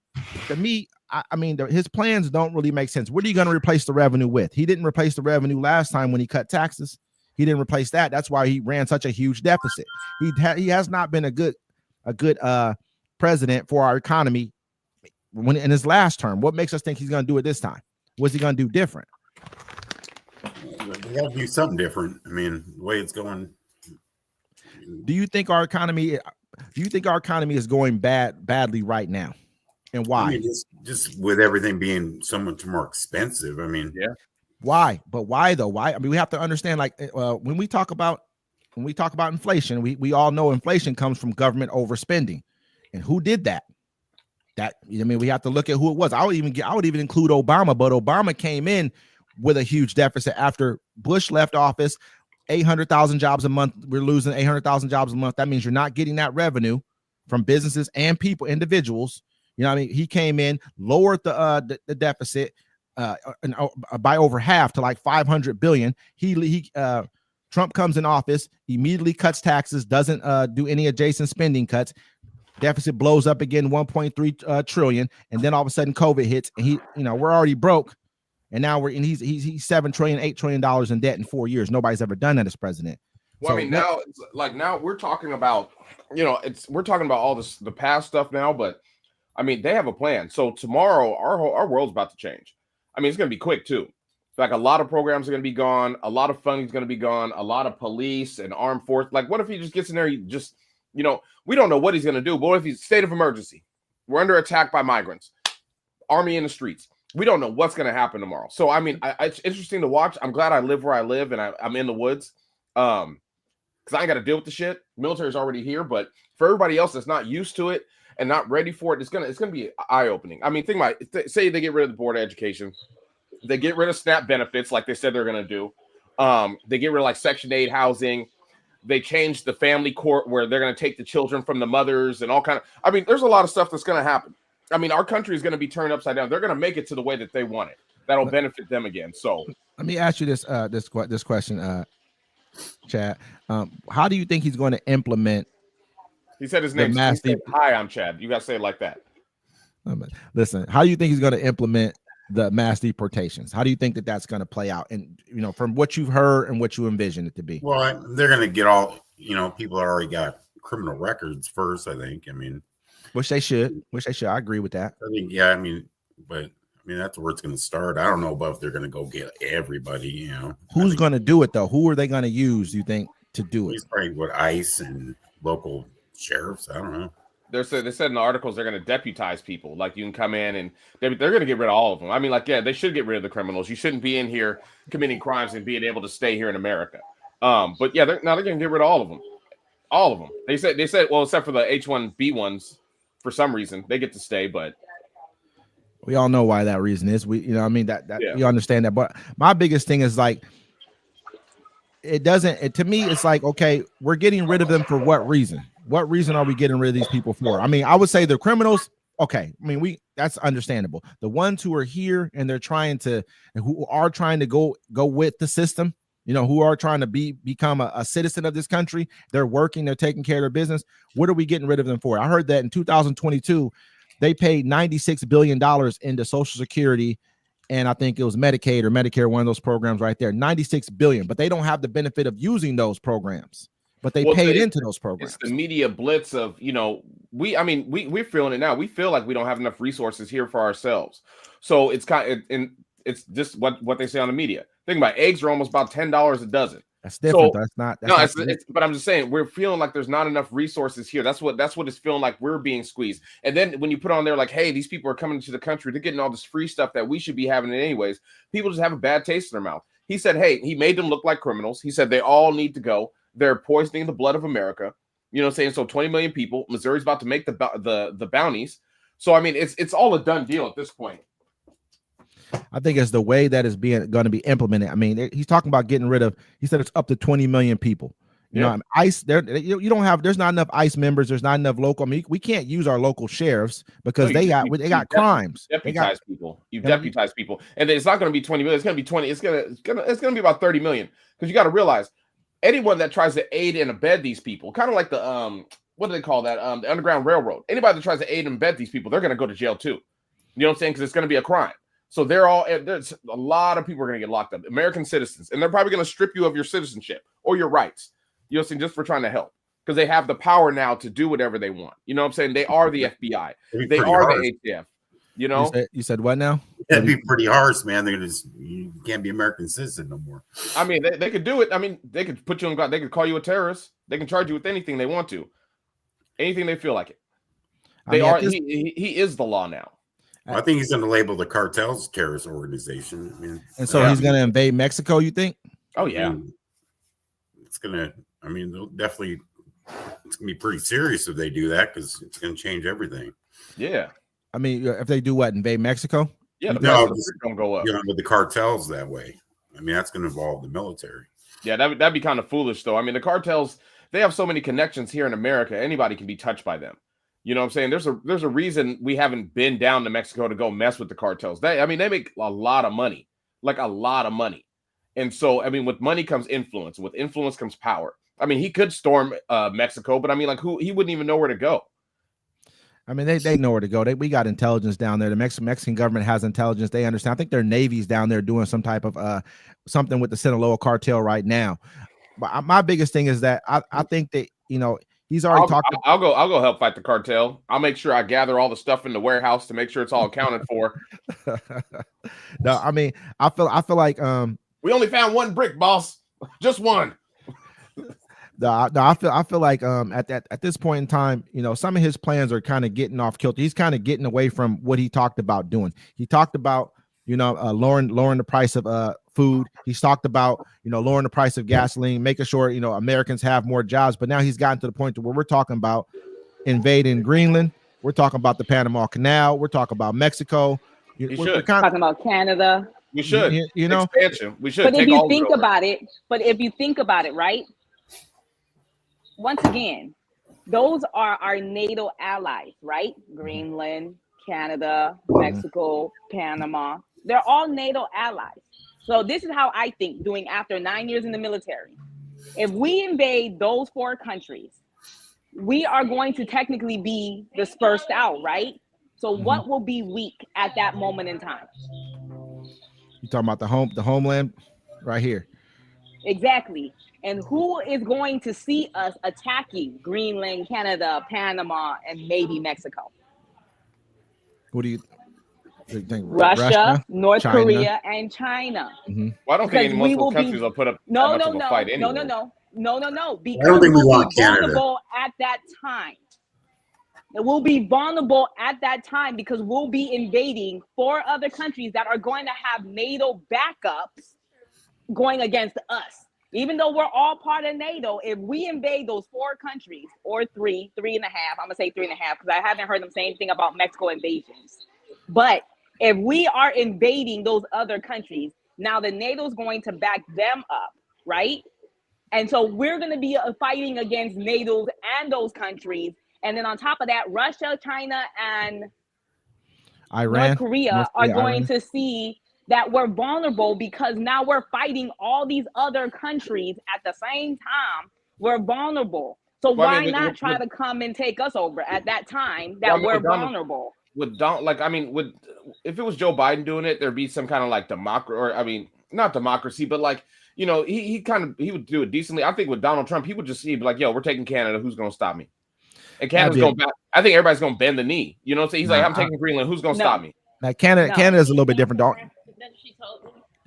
to me, I mean, his plans don't really make sense. What are you going to replace the revenue with? He didn't replace the revenue last time when he cut taxes. He didn't replace that. That's why he ran such a huge deficit. He has not been a good president for our economy when in his last term. What makes us think he's going to do it this time? What's he going to do different? We got to do something different. I mean, the way it's going. Do you think our economy is going badly right now, and why? I mean, just with everything being so much more expensive. I mean, yeah. Why? But why though? Why? I mean, we have to understand. Like when we talk about inflation, we all know inflation comes from government overspending, and who did that? We have to look at who it was. I would even include Obama, but Obama came in with a huge deficit after Bush left office. 800,000 jobs a month. We're losing 800,000 jobs a month. That means you're not getting that revenue from businesses and people, individuals. He came in, lowered the deficit by over half to like 500 billion. Trump comes in office, immediately cuts taxes, doesn't do any adjacent spending cuts. Deficit blows up again, 1.3 trillion, and then all of a sudden COVID hits, and we're already broke. And now he's $7 trillion, $8 trillion in debt in 4 years. Nobody's ever done that as president. Well, so, now we're talking about, we're talking about all this, the past stuff now, but I mean, they have a plan. So tomorrow, our world's about to change. I mean, it's going to be quick too. Like a lot of programs are going to be gone. A lot of funding is going to be gone. A lot of police and armed force. Like, what if he just gets in there? We don't know what he's going to do. But what if he's state of emergency? We're under attack by migrants. Army in the streets. We don't know what's going to happen tomorrow. So, I mean, it's interesting to watch. I'm glad I live where I live and I'm in the woods because I ain't got to deal with the shit. Military is already here. But for everybody else that's not used to it and not ready for it, it's gonna be eye-opening. I mean, think about it. Say they get rid of the board of education. They get rid of SNAP benefits like they said they're going to do. They get rid of like Section 8 housing. They change the family court where they're going to take the children from the mothers and all kind of. I mean, there's a lot of stuff that's going to happen. I mean, our country is going to be turned upside down. They're going to make it to the way that they want it. That'll benefit them again. So let me ask you this question, Chad. How do you think he's going to implement? He said his name. Hi, I'm Chad. You got to say it like that. Listen, how do you think he's going to implement the mass deportations? How do you think that that's going to play out? And from what you've heard and what you envision it to be. Well, they're going to get all people that already got criminal records first. I think. I mean, which they should. I agree with that. I think. Yeah. I mean, that's where it's going to start. I don't know about if they're going to go get everybody. Who's going to do it though? Who are they going to use? Do you think to do it? He's probably with ICE and local sheriffs. I don't know. They said in the articles they're going to deputize people. Like you can come in and they're going to get rid of all of them. I mean, they should get rid of the criminals. You shouldn't be in here committing crimes and being able to stay here in America. But yeah, they're going to get rid of all of them. All of them. They said, well, except for the H-1B ones, for some reason they get to stay. But we all know why that reason is. We understand that. But my biggest thing is like, to me, it's like, okay, we're getting rid of them for what reason? What reason are we getting rid of these people for? I mean, I would say the criminals. Okay. I mean, that's understandable. The ones who are here and who are trying to go with the system, who are trying to become a citizen of this country. They're working, they're taking care of their business. What are we getting rid of them for? I heard that in 2022, they paid $96 billion into Social Security. And I think it was Medicaid or Medicare, one of those programs right there, $96 billion, but they don't have the benefit of using those programs. But they paid into those programs. It's the media blitz of, we're feeling it now. We feel like we don't have enough resources here for ourselves. So it's it's just what they say on the media. Think about it, eggs are almost about $10 a dozen. That's different. So, but I'm just saying we're feeling like there's not enough resources here. That's what it's feeling like we're being squeezed. And then when you put on there like, hey, these people are coming to the country, they're getting all this free stuff that we should be having anyways. People just have a bad taste in their mouth. He said, hey, he made them look like criminals. He said they all need to go. They're poisoning the blood of America. You know what I'm saying? So 20 million people. Missouri's about to make the bounties. So I mean, it's all a done deal at this point. I think it's the way that is going to be implemented. I mean, he's talking about getting rid of. He said it's up to 20 million people. You know, ICE. You don't have. There's not enough ICE members. There's not enough local. I mean, we can't use our local sheriffs because they got crimes. Deputize people. You deputize people, and then it's not going to be 20 million. It's going to be 20. It's going to be about 30 million because you got to realize anyone that tries to aid and abet these people, kind of like the what do they call that? The Underground Railroad. Anybody that tries to aid and abet these people, they're going to go to jail too. You know what I'm saying? Because it's going to be a crime. So there's a lot of people are going to get locked up, American citizens, and they're probably going to strip you of your citizenship or your rights. You know what I'm saying? Just for trying to help, because they have the power now to do whatever they want. You know what I'm saying? They are the FBI. They are the ATF. You know? You said what now? That'd be pretty harsh, man. You can't be American citizen no more. I mean, they could do it. I mean, they could put you on. They could call you a terrorist. They can charge you with anything they want to, anything they feel like it. He is the law now. I think he's going to label the cartels terrorist organization. I mean, and so he's going to invade Mexico, you think? Oh, yeah. It's going to, I mean, they'll definitely, it's going to be pretty serious if they do that because it's going to change everything. Yeah. I mean, if they do what, invade Mexico? Yeah, no, it's going to go up. You know, with the cartels that way. I mean, that's going to involve the military. Yeah, that'd be kind of foolish, though. I mean, the cartels, they have so many connections here in America. Anybody can be touched by them. You know what I'm saying? There's a reason we haven't been down to Mexico to go mess with the cartels. They make a lot of money, like a lot of money. And so, I mean, with money comes influence. With influence comes power. I mean, he could storm Mexico, but I mean, like, he wouldn't even know where to go. I mean, they know where to go. We got intelligence down there. The Mexican government has intelligence. They understand. I think their Navy's down there doing some type of something with the Sinaloa cartel right now. But my biggest thing is that I think that, you know, he's already talked. I'll go help fight the cartel. I'll make sure I gather all the stuff in the warehouse to make sure it's all accounted for. No, I mean, I feel like we only found one brick, boss. Just one. I feel like at this point in time, you know, some of his plans are kind of getting off kilter. He's kind of getting away from what he talked about doing. He talked about, you know, lowering the price of food. He's talked about, you know, lowering the price of gasoline, making sure, you know, Americans have more jobs. But now he's gotten to the point where we're talking about invading Greenland. We're talking about the Panama Canal. We're talking about Mexico. We're talking about Canada. We should, you know, expansion. We should. But if you think about it, right? Once again, those are our NATO allies, right? Greenland, Canada, Mexico, Panama. They're all NATO allies. So this is how I think, doing after 9 years in the military. If we invade those 4 countries, we are going to technically be dispersed out, right? So what will be weak at that moment in time? You talking about the homeland right here. Exactly. And who is going to see us attacking Greenland, Canada, Panama, and maybe Mexico? Who do you think? Russia, North China. Korea, and China. Mm-hmm. Well, I don't think any multiple countries will put up no. fight anyway. No. Because I don't think we we'll want be Canada. vulnerable at that time. We'll be vulnerable at that time because we'll be invading 4 other countries that are going to have NATO backups going against us. Even though we're all part of NATO, if we invade those 4 countries, or 3.5, I'm gonna say 3.5 because I haven't heard them say anything about Mexico invasions. But if we are invading those other countries, now the NATO is going to back them up, right? And so we're going to be fighting against NATO and those countries. And then on top of that, Russia, China, and Iran, North Korea are going to see that we're vulnerable because now we're fighting all these other countries at the same time. We're vulnerable. So why not try to come and take us over at that time that we're vulnerable? If it was Joe Biden doing it, there'd be some kind of like not democracy, but like, you know, he would do it decently. I think with Donald Trump, he would just be like, yo, we're taking Canada. Who's going to stop me? And Canada's going back. I think everybody's going to bend the knee. You know what I'm saying? He's like, I'm taking Greenland. Who's going to stop me? Now, Canada's a little bit different, dog.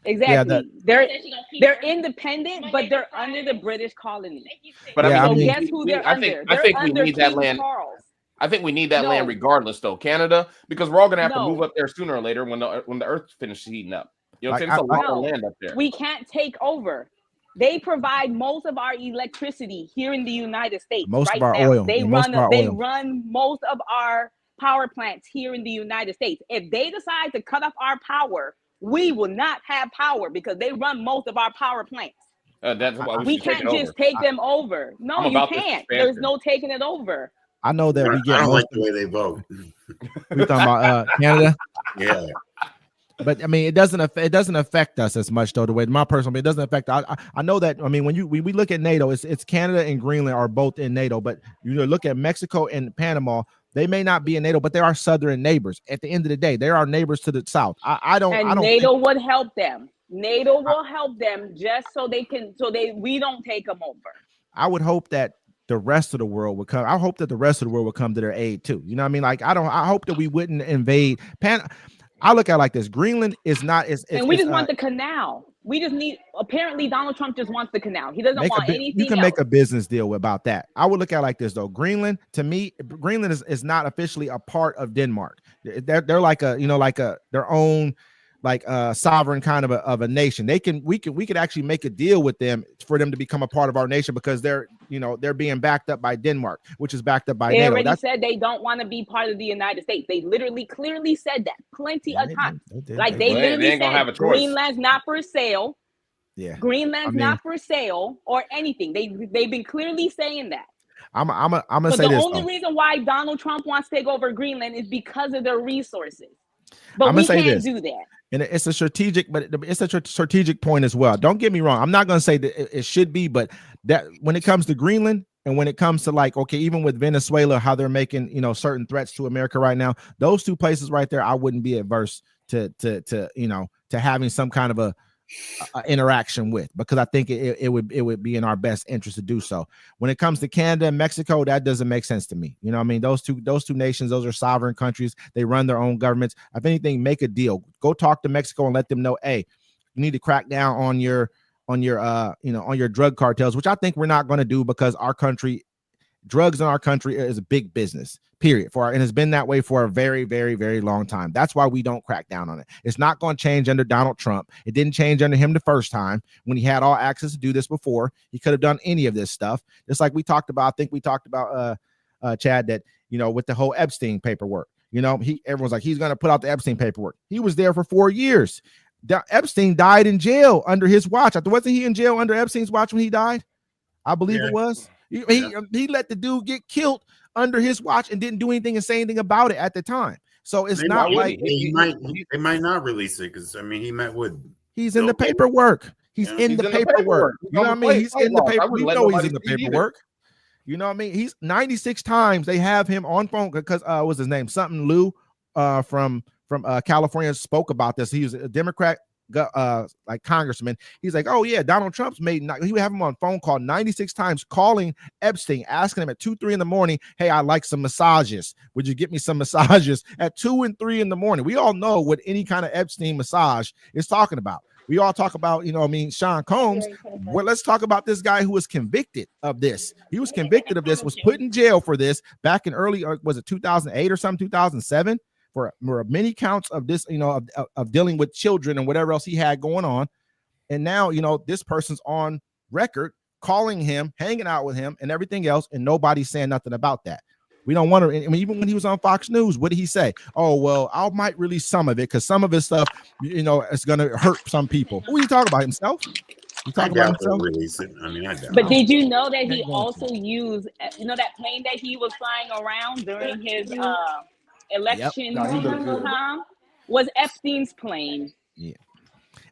Exactly. Yeah, they're independent, but they're under the British colony. But guess who they're under? I think we need that land. I think we need that land regardless, though, Canada, because we're all going to have to move up there sooner or later when the Earth finishes heating up. You know what I'm saying? It's a lot of land up there. We can't take over. They provide most of our electricity here in the United States. Most right of our now. oil. They most of our they oil. run most of our power plants here in the United States. If they decide to cut off our power, we will not have power because they run most of our power plants. That's why we can't just take them over. No, you can't. There's no taking it over. I know that we get. I don't like the way they vote. We talking about Canada. Yeah. But I mean, it doesn't affect us as much though. The way my personal, it doesn't affect. I know that. I mean, when we look at NATO, it's Canada and Greenland are both in NATO. But you look at Mexico and Panama, they may not be in NATO, but they are southern neighbors. At the end of the day, they are neighbors to the south. I don't. NATO would help them. NATO will help them just so we don't take them over. I would hope that the rest of the world would come. I hope that the rest of the world would come to their aid too. You know what I mean? Like I hope that we wouldn't invade I look at it like this. Greenland is not and we just want the canal. We just need, apparently Donald Trump just wants the canal. He doesn't want anything You can else. make a business deal about that. I would look at it like this though. Greenland, to me, Greenland is not officially a part of Denmark. They're like their own sovereign kind of a nation. We could actually make a deal with them for them to become a part of our nation because they're being backed up by Denmark, which is backed up by NATO. They already said they don't want to be part of the United States. They literally clearly said that plenty of times. They literally said Greenland's not for sale. Yeah, Greenland's not for sale or anything. They've been clearly saying that. I'm gonna say this. The only reason why Donald Trump wants to take over Greenland is because of their resources. But we can't do that. And it's a strategic, but it's a strategic point as well. Don't get me wrong. I'm not going to say that it should be, but that when it comes to Greenland and when it comes to even with Venezuela, how they're making, certain threats to America right now, those two places right there, I wouldn't be adverse to having some kind of a interaction with, because I think it would be in our best interest to do so. When it comes to Canada and Mexico, that doesn't make sense to me. You know what I mean? Those two nations, those are sovereign countries. They run their own governments. If anything, make a deal. Go talk to Mexico and let them know, hey, you need to crack down on your drug cartels, which I think we're not going to do because drugs in our country is a big business, period. And it's been that way for a very, very, very long time. That's why we don't crack down on it. It's not going to change under Donald Trump. It didn't change under him the first time when he had all access to do this before. He could have done any of this stuff. Just like we talked about, I think we talked about, Chad, that, with the whole Epstein paperwork, everyone's like, he's going to put out the Epstein paperwork. He was there for 4 years. Epstein died in jail under his watch. Wasn't he in jail under Epstein's watch when he died? I believe it was. He let the dude get killed under his watch and didn't do anything and say anything about it at the time. So it's not like they might not release it because he met with. He's in the paperwork. He's in the paperwork. You know what I mean? He's in the paperwork. We know he's in the paperwork. You know what I mean? He's 96 times they have him on phone because what's his name? Something Lou from California spoke about this. He was a Democrat congressman. He's like, oh yeah, Donald Trump's he would have him on phone call 96 times, calling Epstein, asking him at 2-3 in the morning, hey, I like some massages, would you get me some massages at 2 and 3 in the morning? We all know what any kind of Epstein massage is talking about. We all talk about, Sean Combs. Well, let's talk about this guy who was convicted of this. He was convicted of this, was put in jail for this back in early, was it 2008 or something, 2007? For many counts of this, of dealing with children and whatever else he had going on. And now, this person's on record calling him, hanging out with him and everything else. And nobody's saying nothing about that. We don't want to. I mean, even when he was on Fox News, what did he say? Oh, well, I might release some of it because some of his stuff, it's going to hurt some people. Who are you talking about, himself? You talking about himself? Release it. I doubt. But did you know that he also used, that plane that he was flying around during his election time was Epstein's plane. Yeah,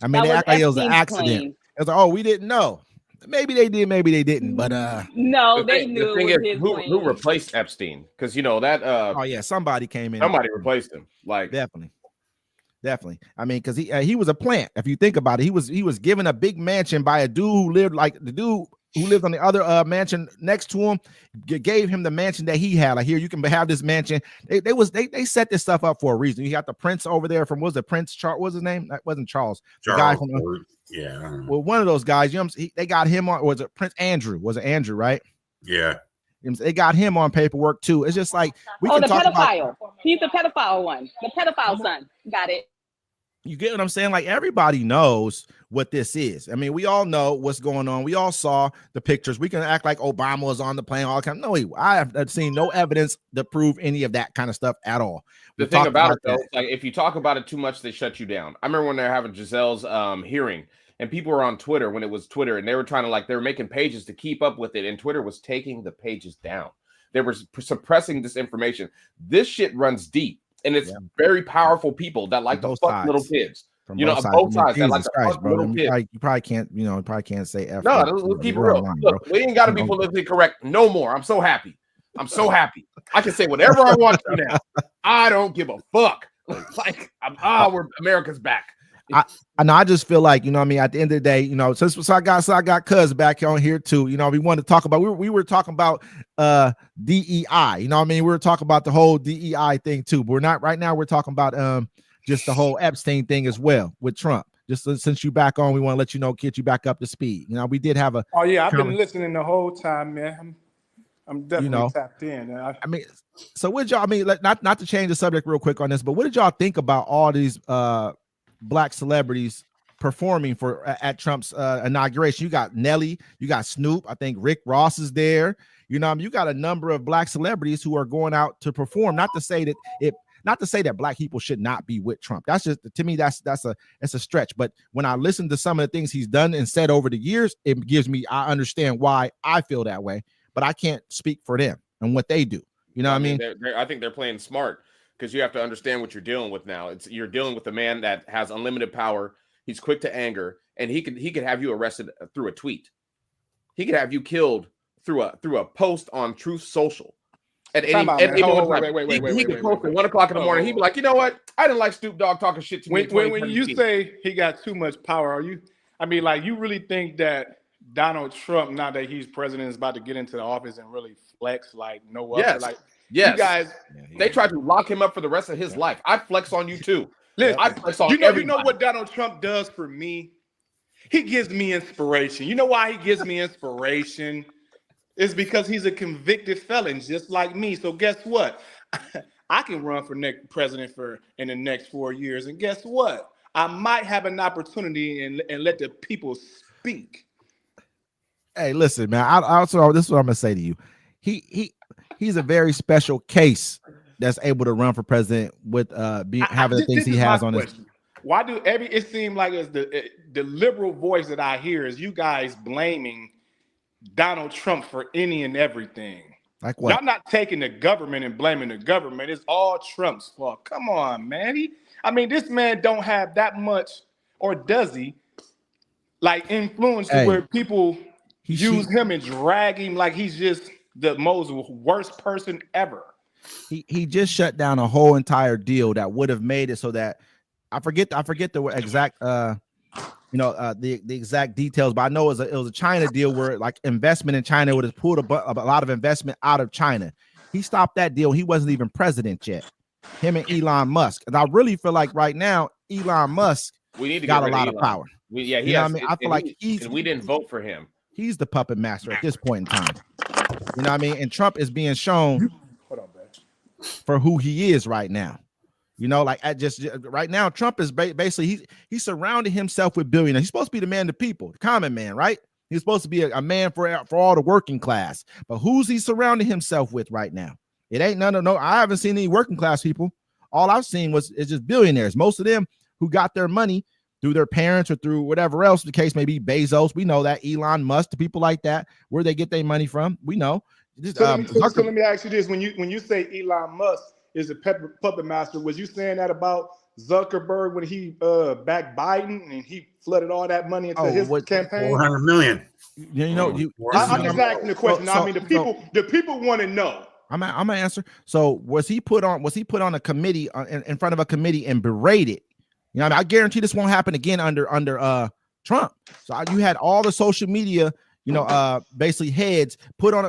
I mean, they act like it was an accident. It was like, oh, we didn't know. Maybe they did, maybe they didn't. But no, they knew. The thing is, who replaced Epstein? Because that. Oh yeah, somebody came in. Somebody replaced him. Definitely. I mean, because he was a plant. If you think about it, he was given a big mansion by a dude who lived like the dude who lived on the other mansion next to him, gave him the mansion that he had. Like, here, you can have this mansion. They set this stuff up for a reason. You got the prince over there from, was it Prince Charles? What was his name? That wasn't Charles. The guy from well, one of those guys. They got him on. Was it Prince Andrew? Was it Andrew? Right? Yeah. They got him on paperwork too. It's just like we can talk about. He's the pedophile one. The pedophile son. Got it. You get what I'm saying? Like, everybody knows what this is. I mean, we all know what's going on. We all saw the pictures. We can act like Obama was on the plane all the time. No, I have seen no evidence to prove any of that kind of stuff at all. The thing about it, though, like, if you talk about it too much, they shut you down. I remember when they were having Giselle's hearing, and people were on Twitter when it was Twitter, and they were trying to, like, they were making pages to keep up with it, and Twitter was taking the pages down. They were suppressing this information. This shit runs deep. And it's very powerful people that like to fuck little kids. From you know, both sides that like to fuck little kids. You probably can't, probably can't say F. No, let's keep it real. Look, we ain't got to be politically correct no more. I'm so happy. I'm so happy. I can say whatever I want to now. I don't give a fuck. Like, we're America's back. I just feel like, at the end of the day, since I got Cuz back on here too, we want to talk about, we were talking about DEI, we were talking about the whole DEI thing too, but we're not right now. We're talking about just the whole Epstein thing as well with Trump. Just since you back on, we want to let you know, get you back up to speed. We did have a. Oh yeah, I've been listening the whole time, man. I'm definitely tapped in. So what y'all? Not to change the subject real quick on this, but what did y'all think about all these Black celebrities performing at Trump's inauguration? You got Nelly, you got Snoop. I think Rick Ross is there. You got a number of Black celebrities who are going out to perform. Not to say that Black people should not be with Trump. That's just, to me, that's a stretch. But when I listen to some of the things he's done and said over the years, I understand why I feel that way. But I can't speak for them and what they do. You know what I mean? I think they're playing smart, because you have to understand what you're dealing with now. You're dealing with a man that has unlimited power. He's quick to anger, and he could have you arrested through a tweet. He could have you killed through a post on Truth Social. At any time. He could post at 1 o'clock in the morning. He'd be like, you know what? I didn't like Snoop Dogg talking shit to me. When you say he got too much power, you really think that Donald Trump, now that he's president, is about to get into the office and really flex like no other? Yes. Like, yes. You guys, they tried to lock him up for the rest of his life. I flex on you too. Listen, I flex on everybody. You know what Donald Trump does for me? He gives me inspiration. You know why he gives me inspiration? It's because he's a convicted felon, just like me. So guess what? I can run for president in the next 4 years, and guess what? I might have an opportunity and let the people speak. Hey, listen, man. This is what I'm gonna say to you. He's a very special case that's able to run for president with having the things he has on his. Why do it seem like it's the liberal voice that I hear is you guys blaming Donald Trump for any and everything? Like what? Y'all not taking the government and blaming the government. It's all Trump's fault. Come on, man. This man don't have that much, or does he? Like, influence where people use him and drag him like he's just the most worst person ever. He just shut down a whole entire deal that would have made it so that I forget the exact the exact details, but I know it was a China deal where like investment in China would have pulled a lot of investment out of China. He stopped that deal. He wasn't even president yet. Him and Elon Musk. And I really feel like right now Elon Musk got a lot of power. I feel like we didn't vote for him. He's the puppet master at this point in time. You know what I mean? And Trump is being shown for who he is right now. Right now, Trump is basically he's surrounding himself with billionaires. He's supposed to be the man of the people, the common man, right? He's supposed to be a man for all the working class. But who's he surrounding himself with right now? It ain't no. I haven't seen any working class people. All I've seen is just billionaires. Most of them who got their money through their parents or through whatever else the case may be. Bezos, we know that. Elon Musk, the people like that, where they get their money from, we know. So let me ask you this: when you say Elon Musk is a puppet master, was you saying that about Zuckerberg when he backed Biden and he flooded all that money into his campaign? 400 million. I'm just asking the question. The people want to know. I'm gonna answer. So was he put on a committee in front of a committee and berated? I guarantee this won't happen again under Trump. So you had all the social media, basically heads put on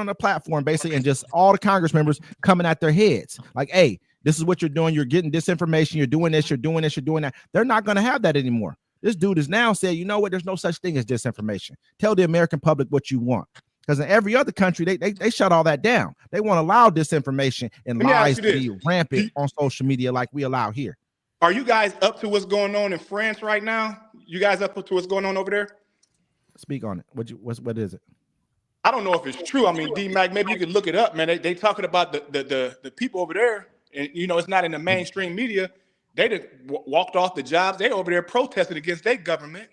a platform basically, and just all the Congress members coming at their heads like, hey, this is what you're doing. You're getting disinformation. You're doing this. You're doing this. You're doing that. They're not going to have that anymore. This dude is now saying, you know what? There's no such thing as disinformation. Tell the American public what you want. Because in every other country, they shut all that down. They won't allow disinformation and lies to be rampant on social media like we allow here. Are you guys up to what's going on in France right now? You guys up to what's going on over there? Speak on it. What is it? I don't know if it's true. I mean, D-Mac, maybe you could look it up, man. They talking about the people over there, and it's not in the mainstream media. They just walked off the jobs. They over there protesting against their government.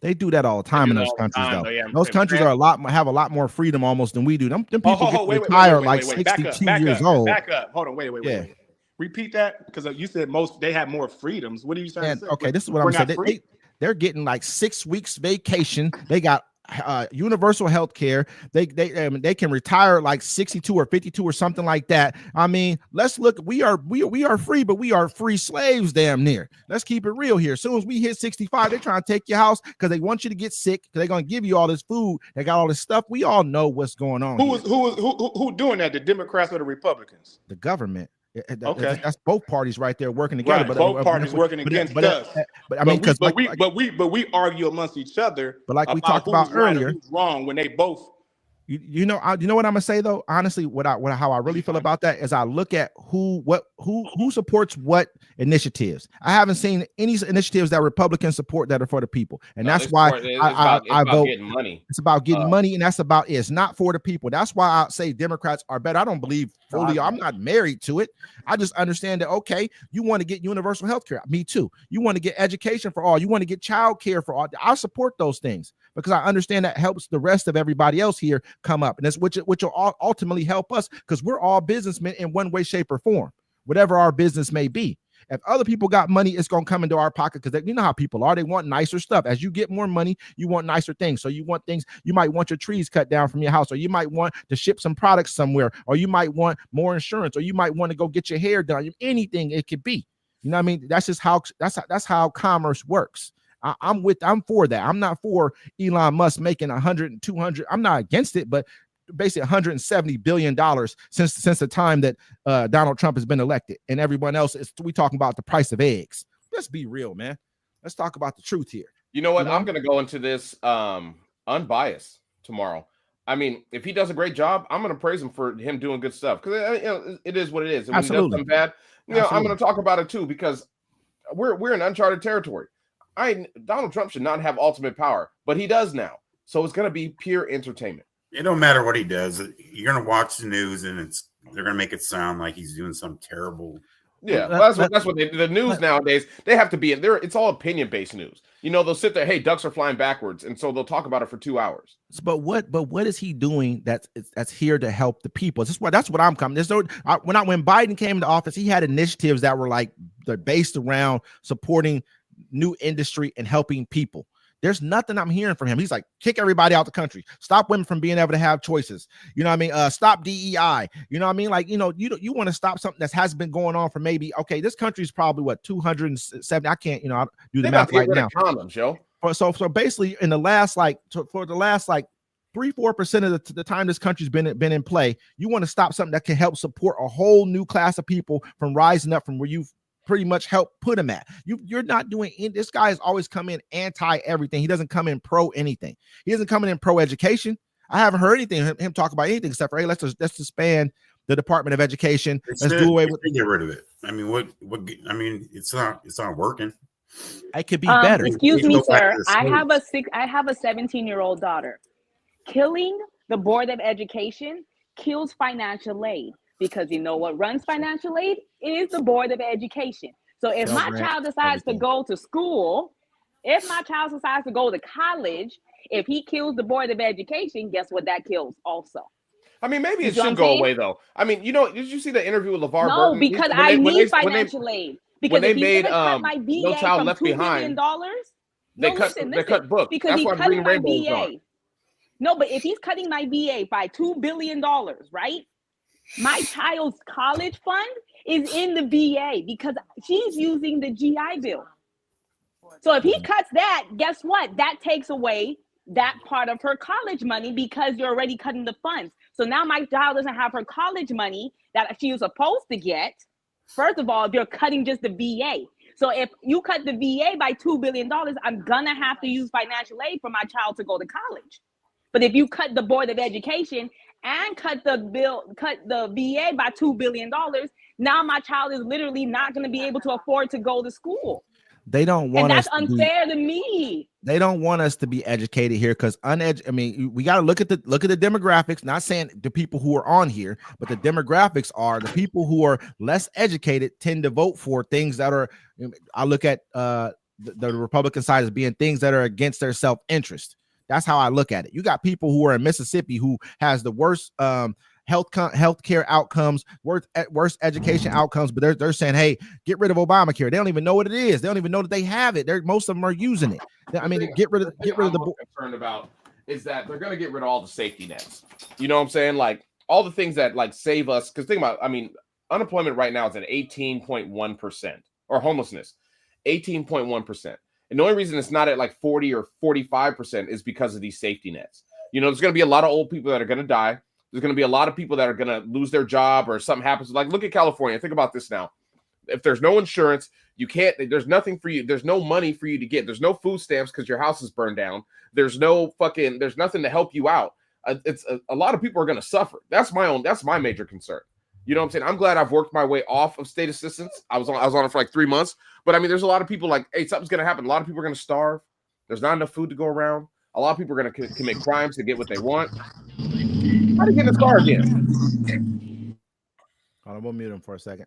They do that all the time in those countries, though. Those countries have a lot more freedom almost than we do. Them people get retired like 62 years old. Back up. Hold on. Wait. Repeat that, because you said they have more freedoms. What are you saying? Okay, this is what I'm saying. They're getting like 6 weeks vacation. They got universal health care. They can retire like 62 or 52 or something like that. I mean, let's look. We are free, but we are free slaves, damn near. Let's keep it real here. As soon as we hit 65, they're trying to take your house because they want you to get sick. Because they're going to give you all this food. They got all this stuff. We all know what's going on. Who doing that? The Democrats or the Republicans? The government. Okay, that's both parties right there working together. Right, but both parties working against us. But I mean, because we argue amongst each other. But like we talked about earlier, who's wrong when they both. You know what I'm gonna say though. Honestly, how I really feel about that is I look at who supports what initiatives. I haven't seen any initiatives that Republicans support that are for the people, and that's why I vote. Getting money. It's about getting money, and that's about it. It's not for the people. That's why I say Democrats are better. I don't believe fully. I'm not married to it. I just understand that. Okay, you want to get universal health care. Me too. You want to get education for all. You want to get child care for all. I support those things because I understand that helps the rest of everybody else here come up, and that's which will ultimately help us because we're all businessmen in one way, shape, or form, whatever our business may be. If other people got money, it's going to come into our pocket because you know how people are. They want nicer stuff. As you get more money, you want nicer things. So you want things, you might want your trees cut down from your house, or you might want to ship some products somewhere, or you might want more insurance, or you might want to go get your hair done. Anything it could be. You know what I mean? That's just that's how commerce works. I'm for that. I'm not for Elon Musk making 100 and 200. I'm not against it, but basically $170 billion since the time that Donald Trump has been elected, and everyone else we talking about the price of eggs. Let's be real, man. Let's talk about the truth here. You know what? I'm going to go into this unbiased tomorrow. I mean, if he does a great job, I'm going to praise him for him doing good stuff because it is what it is. And when he does something bad, I'm going to talk about it too because we're in uncharted territory. Donald Trump should not have ultimate power, but he does now. So it's going to be pure entertainment. It don't matter what he does. You're going to watch the news, and they're going to make it sound like he's doing some terrible. Yeah, that's what the news nowadays. They have to be in there. It's all opinion-based news. They'll sit there. Hey, ducks are flying backwards, and so they'll talk about it for 2 hours. But what is he doing that's here to help the people? That's what I'm coming. When Biden came into office, he had initiatives that were they're based around supporting new industry and helping people. There's nothing I'm hearing from him. He's like, kick everybody out the country. Stop women from being able to have choices. You know what I mean? Stop DEI. You know what I mean? You want to stop something that has been going on for maybe, okay, this country's probably 270. I can't, I do the math right now. Condoms, Joe. So basically in the last, for the last 3-4% of the time this country's been in play, you want to stop something that can help support a whole new class of people from rising up from where you've pretty much help put him at. You're not doing this guy has always come in anti everything. He doesn't come in pro anything. He doesn't come in pro education. I haven't heard him talk about anything except for, hey, let's disband the Department of Education. Let's do away with get rid of it. I mean, it's not working. It could be better. Excuse me, sir. I have a 17-year-old daughter. Killing the Board of Education kills financial aid. Because you know what runs financial aid is the Board of Education. So if my child decides to go to school, if my child decides to go to college, if he kills the Board of Education, guess what that kills also? I mean, maybe it should go away though. I mean, did you see the interview with LeVar Burton? No, because I need financial aid. Because when they made my BA No Child Left Behind, they cut books. Because that's he's why cutting Green my Rainbow BA. No, but if he's cutting my BA by $2 billion, right? My child's college fund is in the VA because she's using the GI Bill. So if he cuts that, guess what? That takes away that part of her college money because you're already cutting the funds. So now my child doesn't have her college money that she was supposed to get. First of all, they're cutting just the VA. So if you cut the VA by $2 billion, I'm going to have to use financial aid for my child to go to college. But if you cut the Board of Education and cut the VA by $2 billion. Now my child is literally not going to be able to afford to go to school. They don't want and that's us unfair to me. They don't want us to be educated here because I mean, we got to look at the demographics. Not saying the people who are on here, but the demographics are the people who are less educated tend to vote for things that are. I look at the Republican side as being things that are against their self-interest. That's how I look at it. You got people who are in Mississippi who has the worst healthcare outcomes, worst education outcomes, but they're saying, hey, get rid of Obamacare. They don't even know what it is. They don't even know that they have it. Most of them are using it. I mean, get rid of the concerned about is that they're going to get rid of all the safety nets. You know what I'm saying? Like all the things that like save us. Because think about, I mean, unemployment right now is at 18.1%, or homelessness 18.1%. And the only reason it's not at like 40 or 45% is because of these safety nets. You know, there's going to be a lot of old people that are going to die. There's going to be a lot of people that are going to lose their job or something happens. Like, look at California. Think about this now. If there's no insurance, you can't, there's nothing for you. There's no money for you to get. There's no food stamps because your house is burned down. There's nothing to help you out. It's a lot of people are going to suffer. That's my major concern. You know what I'm saying? I'm glad I've worked my way off of state assistance. I was on it for like 3 months, but I mean, there's a lot of people like, hey, something's going to happen. A lot of people are going to starve. There's not enough food to go around. A lot of people are going to commit crimes to get what they want. How to get in the car again? I'm gonna mute him for a second.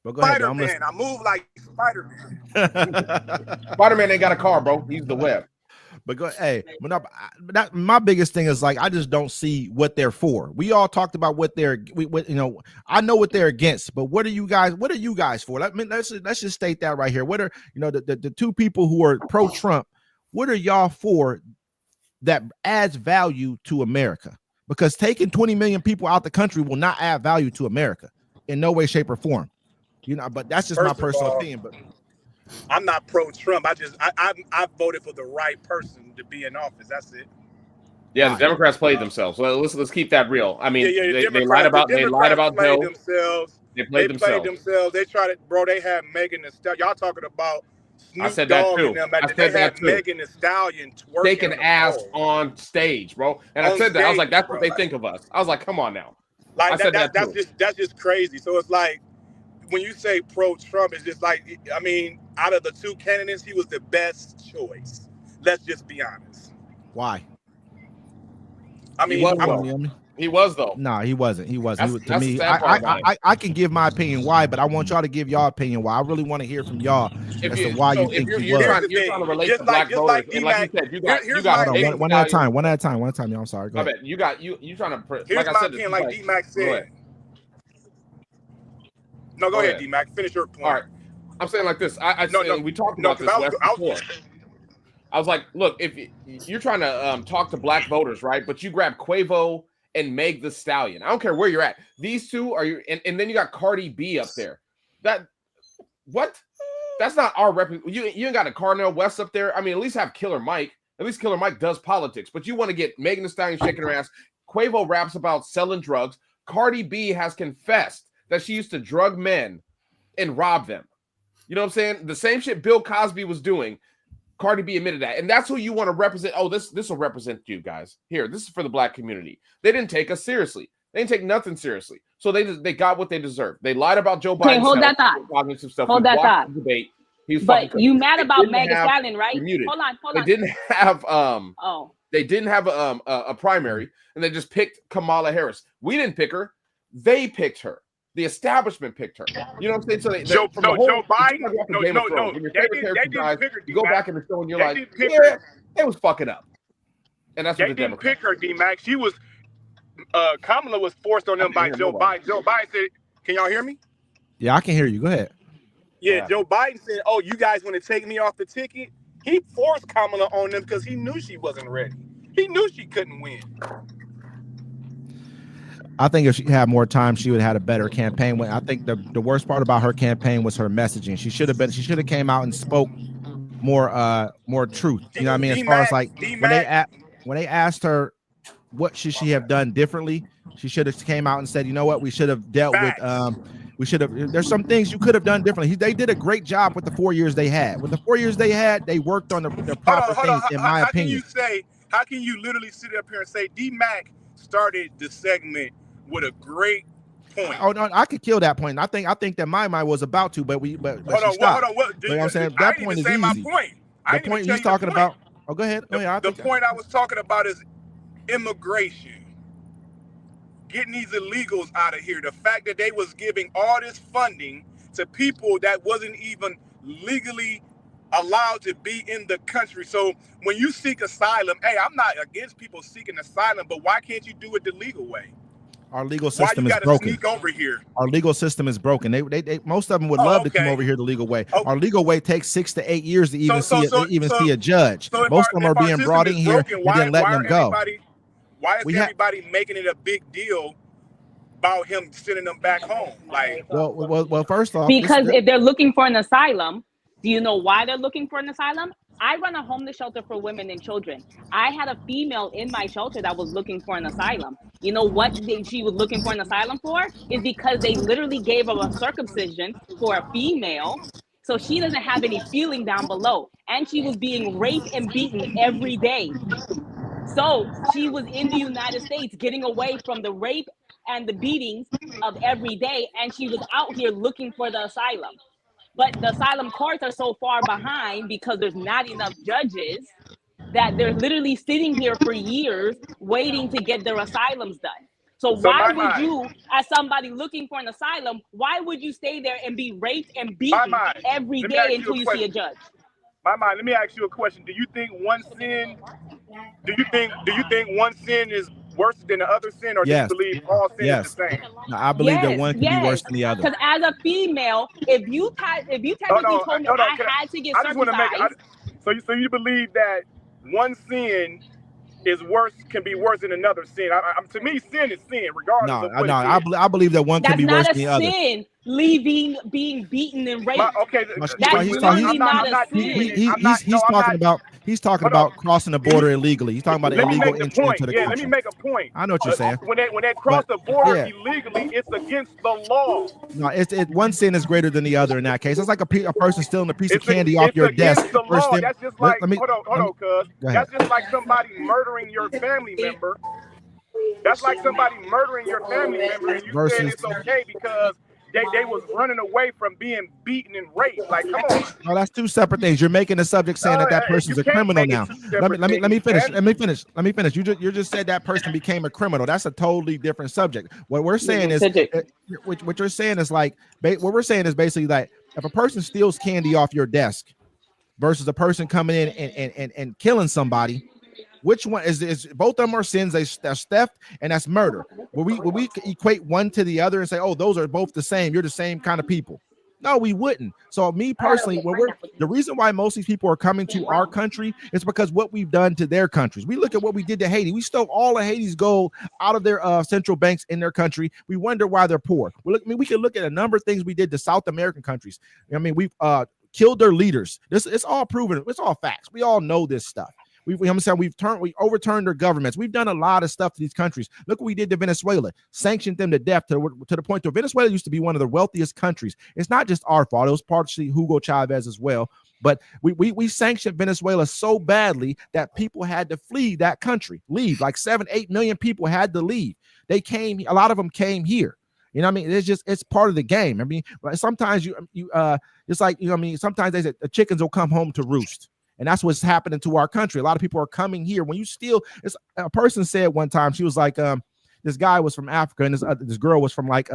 But go ahead. Spider-Man, I move like Spider-Man. Spider-Man ain't got a car, bro. He's the web. But go, hey, my biggest thing is like I just don't see what they're for. We all talked about what they're, I know what they're against, but what are you guys for? I mean, let's just state that right here. What are the two people who are pro-Trump? What are y'all for that adds value to America? Because taking 20 million people out the country will not add value to America in no way, shape, or form. But that's just my personal opinion. But I'm not pro-Trump. I voted for the right person to be in office. That's it. Yeah, the Democrats played themselves. Well, let's keep that real. I mean, they lied about Joe. Themselves. They played themselves. They tried it, bro. They had Megan Thee Stallion. Y'all talking about Snoop I said that Dogg too. and them. I said that too. Megan Thee Stallion twerking taking ass on stage, bro. And I said that. I was like, that's bro. what they think of us. I was like, come on now. Like I said that's just crazy. So it's like when you say pro-Trump, it's just like, I mean, out of the two candidates, he was the best choice. Let's just be honest. Why? I mean, he was though. No, he wasn't. To me, I can give my opinion why, but I want y'all to give y'all opinion why. I really want to hear from y'all as to why you think he was. You're trying to relate to black voters, and like you said, you got one at a time. One at a time, y'all. I'm sorry. Go ahead. You trying to. Here's my opinion, like D-Mac said. No, go ahead, D-Mac. Finish your point. All right. I'm saying like this. We talked about this before. I was like, look, if you're trying to talk to black voters, right? But you grab Quavo and Meg Thee Stallion. I don't care where you're at. These two are you, and then you got Cardi B up there. That's not our rep. You ain't got a Cornel West up there. I mean, at least have Killer Mike. At least Killer Mike does politics. But you want to get Megan Thee Stallion shaking her ass. Quavo raps about selling drugs. Cardi B has confessed that she used to drug men and rob them. You know what I'm saying? The same shit Bill Cosby was doing. Cardi B admitted that. And that's who you want to represent. Oh, this will represent you guys. Here, this is for the black community. They didn't take us seriously. They didn't take nothing seriously. So they got what they deserved. They lied about Joe Biden. Okay, hold that thought. Hold that thought. Debate. But you mad about Meg Thee Stallion, right? Hold on. They didn't have a primary, and they just picked Kamala Harris. We didn't pick her. They picked her. The establishment picked her. You know what I'm saying? So Joe Biden. No. You go back in the show and you're like, yeah, it was fucking up. And that's what they didn't pick her, D-Mac. She was. Kamala was forced on them by Joe Biden. Joe Biden said, "Can y'all hear me?" Yeah, I can hear you. Go ahead. Yeah, Joe Biden said, "Oh, you guys want to take me off the ticket?" He forced Kamala on them because he knew she wasn't ready. He knew she couldn't win. I think if she had more time, she would have had a better campaign. I think the worst part about her campaign was her messaging. She should have came out and spoke more truth. You know what I mean? As far as like when they asked her what should she have done differently, she should have came out and said, you know what, we should have dealt with there's some things you could have done differently. They did a great job with the 4 years they had. With the 4 years they had, they worked on the proper things, in my opinion. How can you literally sit up here and say D-Mac started the segment with a great point. Oh no, I could kill that point. I think that my mind was about to, but she stopped. Hold on. What, you know what I'm saying? That point is easy. My point. The point he's talking about. Oh, go ahead. The point I was talking about is immigration. Getting these illegals out of here. The fact that they was giving all this funding to people that wasn't even legally allowed to be in the country. So when you seek asylum, hey, I'm not against people seeking asylum, but why can't you do it the legal way? Our legal system is broken. Why you gotta sneak over here? Our legal system is broken. They most of them would love to come over here the legal way. Okay. Our legal way takes 6 to 8 years to even see a judge. Most of them are being brought in here and then letting them go. Why is everybody making it a big deal about him sending them back home? Like, well, first off, because if they're looking for an asylum, do you know why they're looking for an asylum? I run a homeless shelter for women and children. I had a female in my shelter that was looking for an asylum. You know what she was looking for an asylum for? Is because they literally gave her a circumcision for a female, so she doesn't have any feeling down below. And she was being raped and beaten every day. So she was in the United States getting away from the rape and the beatings of every day, and she was out here looking for the asylum. But the asylum courts are so far behind because there's not enough judges that they're literally sitting here for years waiting to get their asylums done. So why would you, as somebody looking for an asylum, why would you stay there and be raped and beaten every day until you see a judge? Let me ask you a question. Do you think one sin is worse than the other sin, or do you believe all sin is the same? No, I believe that one can be worse than the other. Because as a female, if you technically told me I had to get circumcised. So you believe that one sin can be worse than another sin? To me, sin is sin, regardless. I believe that one can be worse than the other. That's not a sin. Being beaten and raped. He's talking about crossing the border illegally. He's talking about illegal entry into the country. Let me make a point. I know what you're saying. When they cross the border illegally, it's against the law. No, one sin is greater than the other in that case. It's like a person stealing a piece of candy off your desk. That's just like hold on, cuz. That's just like somebody murdering your family member. That's like somebody murdering your family member, and you saying it's okay because they was running away from being beaten and raped. Like, come on. No, that's two separate things. You're making the subject saying that person's a criminal now. Let me finish. You just said that person became a criminal. That's a totally different subject. What we're saying is, what you're saying is like, what we're saying is basically like, if a person steals candy off your desk versus a person coming in and killing somebody, which one is both of them are sins? That's theft and that's murder. Will we equate one to the other and say, oh, those are both the same? You're the same kind of people. No, we wouldn't. So me personally, the reason why most of these people are coming to our country is because what we've done to their countries. We look at what we did to Haiti. We stole all of Haiti's gold out of their central banks in their country. We wonder why they're poor. We can look at a number of things we did to South American countries. I mean, we've killed their leaders. It's all proven. It's all facts. We all know this stuff. We overturned their governments. We've done a lot of stuff to these countries. Look what we did to Venezuela, sanctioned them to death to the point that Venezuela used to be one of the wealthiest countries. It's not just our fault. It was partially Hugo Chavez as well. But we sanctioned Venezuela so badly that people had to flee that country, leave. Like 7-8 million people had to leave. They came. A lot of them came here. You know what I mean? It's part of the game. I mean, sometimes it's like, you know what I mean? Sometimes they say the chickens will come home to roost. And that's what's happening to our country. A lot of people are coming here. When you steal, a person said one time, she was like, this guy was from Africa and this girl was from like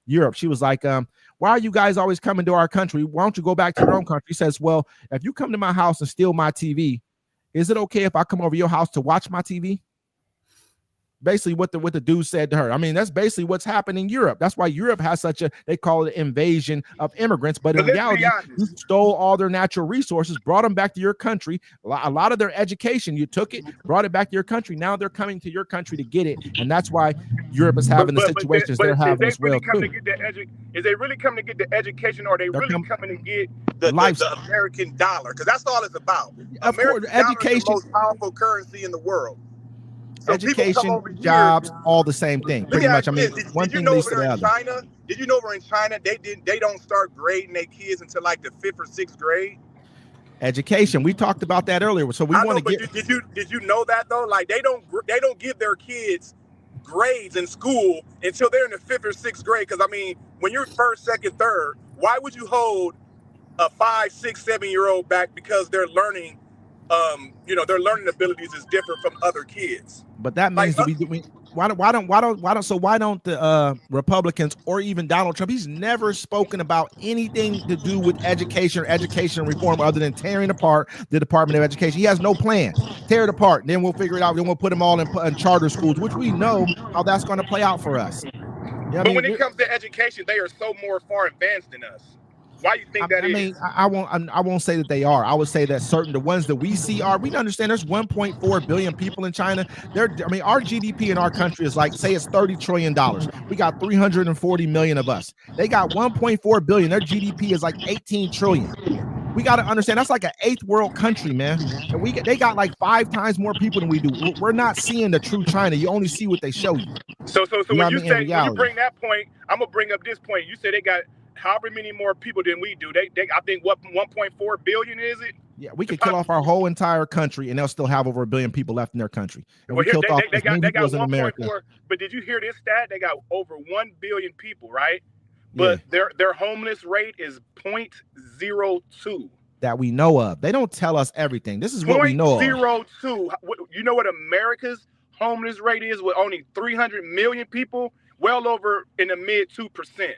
Europe. She was like, why are you guys always coming to our country? Why don't you go back to your own country? He says, well, if you come to my house and steal my TV, is it okay if I come over your house to watch my TV? Basically what the dude said to her. I mean, that's basically what's happening in Europe. That's why Europe has they call it invasion of immigrants. But in reality, you stole all their natural resources, brought them back to your country. A lot of their education, you took it, brought it back to your country. Now they're coming to your country to get it. And that's why Europe is having the situations they're having as well. Is they really coming to get the education, or are they really coming to get the American dollar? Because that's all it's about. American education is the most powerful currency in the world. So education, jobs, all the same thing, pretty much. I mean, one thing leads to the other. Did you know over in China they don't start grading their kids until like the 5th or 6th grade? Education. We talked about that earlier. So we want to get. Did you know that though? Like they don't give their kids grades in school until they're in the 5th or 6th grade. Because I mean, when you're 1st, 2nd, 3rd, why would you hold a 5, 6, 7-year-old back because they're learning? Their learning abilities is different from other kids. But that means why don't the Republicans or even Donald Trump? He's never spoken about anything to do with education or education reform other than tearing apart the Department of Education. He has no plan. Tear it apart, then we'll figure it out. Then we'll put them all in charter schools, which we know how that's going to play out for us. But when it comes to education, they are so more far advanced than us. Why do you think that is? I mean, I won't say that they are. I would say that the ones that we see are. We understand there's 1.4 billion people in China. Our GDP in our country is like, say it's $30 trillion. We got 340 million of us. They got 1.4 billion. Their GDP is like 18 trillion. We got to understand that's like an 8th world country, man. And they got like 5 times more people than we do. We're not seeing the true China. You only see what they show you. So when you bring that point, I'm gonna bring up this point. You say they got however many more people than we do. They I think what 1.4 billion is it? Yeah, we could kill off our whole entire country, and they'll still have over 1 billion people left in their country. And well, they got 1.4. But did you hear this stat? They got over 1 billion people, right? But their homeless rate is 0.02. That we know of. They don't tell us everything. This is what we know of. 0.02. You know what America's homeless rate is with only 300 million people? Well over in the mid 2%.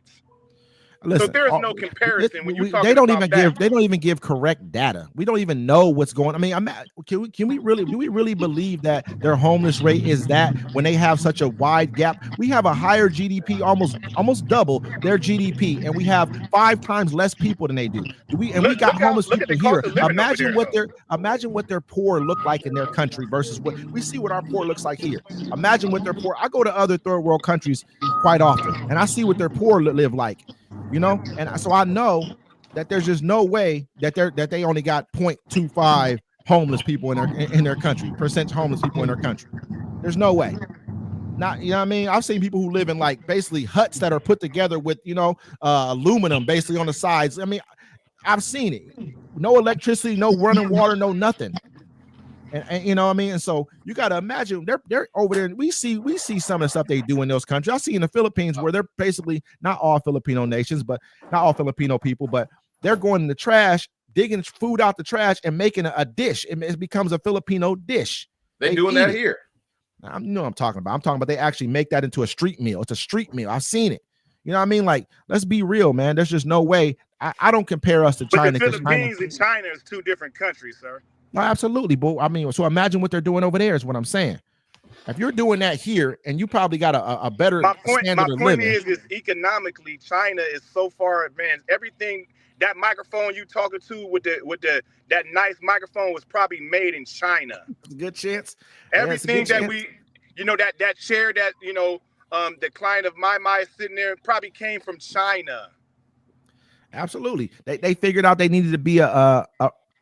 Listen, so there is no comparison when you talk about that. They don't even give correct data. We don't even know what's going on. I mean, do we really believe that their homeless rate is that when they have such a wide gap? We have a higher GDP, almost double their GDP, and we have 5 times less people than they do. We got homeless people here. Imagine what their poor look like in their country versus what we see what our poor looks like here. Imagine what their poor. I go to other 3rd world countries quite often, and I see what their poor live like. And so I know that there's just no way that they only got 0.25 homeless people in their country, percent homeless people in their country. There's no way. Not, you know what I mean? I've seen people who live in like basically huts that are put together with, aluminum basically on the sides. I mean, I've seen it. No electricity, no running water, no nothing. And you know what I mean? And so you got to imagine they're over there. And we see some of the stuff they do in those countries. I see in the Philippines where they're basically not all Filipino nations, but not all Filipino people, but they're going in the trash, digging food out the trash and making a dish. It becomes a Filipino dish. They're doing that here. You know what I'm talking about. I'm talking about they actually make that into a street meal. It's a street meal. I've seen it. You know what I mean? Like, let's be real, man. There's just no way. I don't compare us to China. But the Philippines and China is 2 different countries, sir. No, absolutely, but I mean, so imagine what they're doing over there is what I'm saying. If you're doing that here, and you probably got a better standard of living. My point is economically, China is so far advanced. Everything that microphone you talking to with that nice microphone was probably made in China. Good chance. Everything that we, that chair that the client of my is sitting there probably came from China. Absolutely, they figured out they needed to be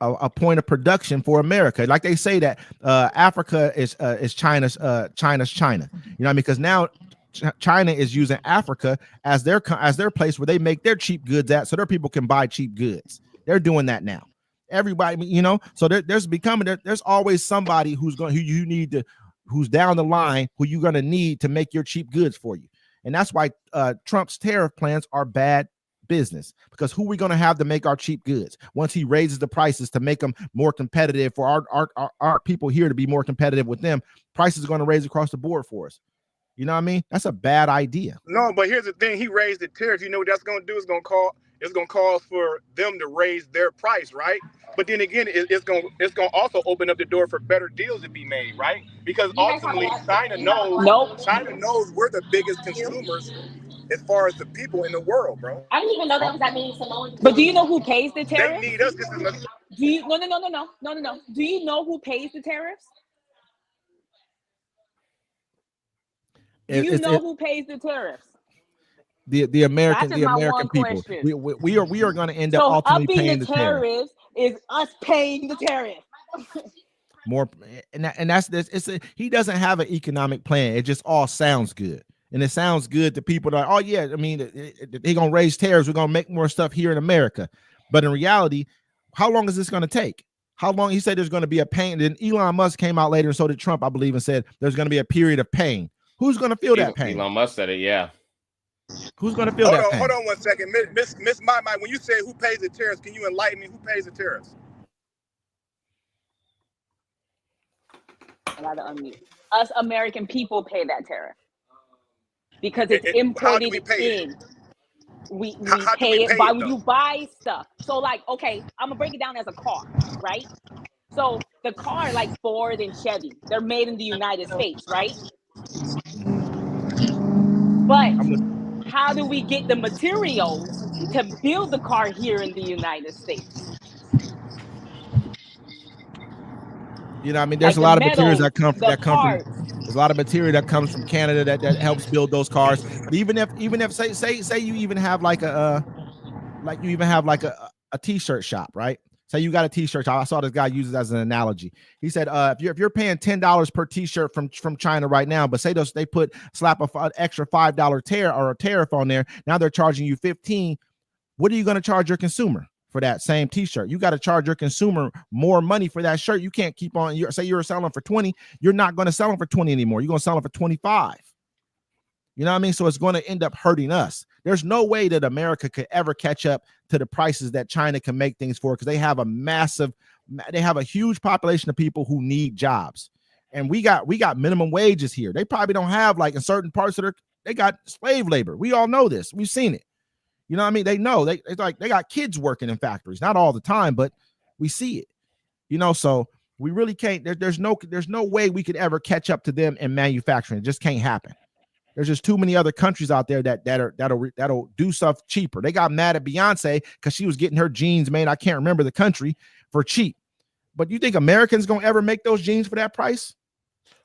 a point of production for America. Like they say that Africa is China's China. You know what I mean? Because now China is using Africa as their place where they make their cheap goods at, so their people can buy cheap goods. They're doing that now. Everybody, so there's always somebody who's down the line who you're going to need to make your cheap goods for you. And that's why Trump's tariff plans are bad business, because who are we going to have to make our cheap goods once he raises the prices to make them more competitive for our people here to be more competitive with them? Prices are going to raise across the board for us. You know what I mean? That's a bad idea. No, but here's the thing. He raised the tariffs. You know what that's going to do? It's going to cause for them to raise their price, right? But then again, it's going to also open up the door for better deals to be made, right? Because ultimately, China knows we're the biggest consumers as far as the people in the world, bro. I didn't even know that was that many Samoans. But do you know who pays the tariffs? They need us. No. Do you know who pays the tariffs? Who pays the tariffs? The American people. We are going to end up ultimately paying the tariffs. Is us paying the tariff. More, and that's this. He doesn't have an economic plan. It just all sounds good. And it sounds good to people that, oh, yeah, I mean, they're going to raise tariffs. We're going to make more stuff here in America. But in reality, how long is this going to take? How long? He said there's going to be a pain. Then Elon Musk came out later, and so did Trump, I believe, and said there's going to be a period of pain. Who's going to feel that pain? Elon Musk said it, yeah. Who's going to feel that pain? Hold on 1 second. Miss Mike, when you say who pays the tariffs, can you enlighten me? Who pays the tariffs? I gotta unmute. Us American people pay that tariff because it's imported in. We pay it by when you buy stuff. So like, okay, I'm gonna break it down as a car, right? So the car, like Ford and Chevy, they're made in the United States, right? But how do we get the materials to build the car here in the United States? You know, I mean, there's a lot of materials that come from. There's a lot of material that comes from Canada that helps build those cars. But even if say you even have like a t-shirt shop, right? Say you got a t-shirt shop. I saw this guy use it as an analogy. He said, if you're paying $10 per t-shirt from China right now, but say they slap an extra $5 tariff on there. Now they're charging you $15. What are you going to charge your consumer for that same t-shirt? You got to charge your consumer more money for that shirt. You can't keep on. Say you're selling for 20, you're not going to sell them for 20 anymore. You're going to sell them for 25. You know what I mean? So it's going to end up hurting us. There's no way that America could ever catch up to the prices that China can make things for, because they have a huge population of people who need jobs. And we got minimum wages here. They probably don't have, like, in certain parts of they got slave labor. We all know this. We've seen it. You know what I mean? They know they got kids working in factories, not all the time, but we see it, you know, so we really can't, there's no way we could ever catch up to them in manufacturing. It just can't happen. There's just too many other countries out there that'll do stuff cheaper. They got mad at Beyonce because she was getting her jeans made, I can't remember the country, for cheap. But you think Americans gonna ever make those jeans for that price?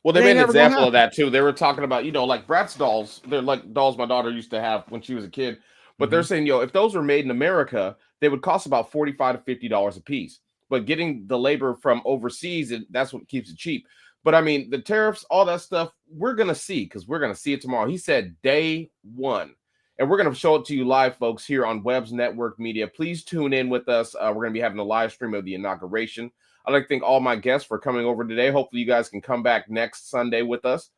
Well, they made an example of that too. They were talking about, you know, like Bratz dolls. They're like dolls my daughter used to have when she was a kid. But they're saying, if those were made in America, they would cost about $45 to $50 a piece. But getting the labor from overseas, that's what keeps it cheap. But I mean, the tariffs, all that stuff, we're going to see, because we're going to see it tomorrow. He said day one. And we're going to show it to you live, folks, here on Webb's Network Media. Please tune in with us. We're going to be having a live stream of the inauguration. I'd like to thank all my guests for coming over today. Hopefully you guys can come back next Sunday with us.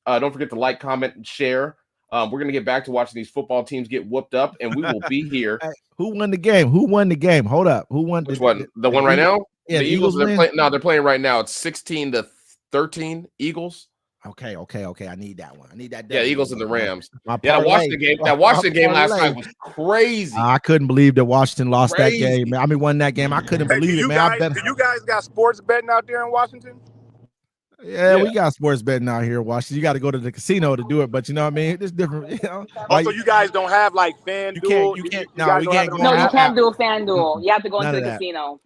Don't forget to like, comment, and share. We're going to get back to watching these football teams get whooped up, and we will be here. Hey, who won the game? Hold up. Who won? Which one? The one right now? Yeah, the Eagles. They're playing right now. It's 16-13 Eagles. Okay. I need that one. I need that. Yeah, Eagles and the Rams. I watched the game. I watched the game last night. It was crazy. I couldn't believe that Washington lost that game. I mean, won that game. I couldn't believe it, man. Do you guys got sports betting out there in Washington? Yeah, we got sports betting out here in Washington. You got to go to the casino to do it, but you know what I mean? It's different. You know? So you guys don't have like FanDuel? You can't do a FanDuel. You have to go into the casino.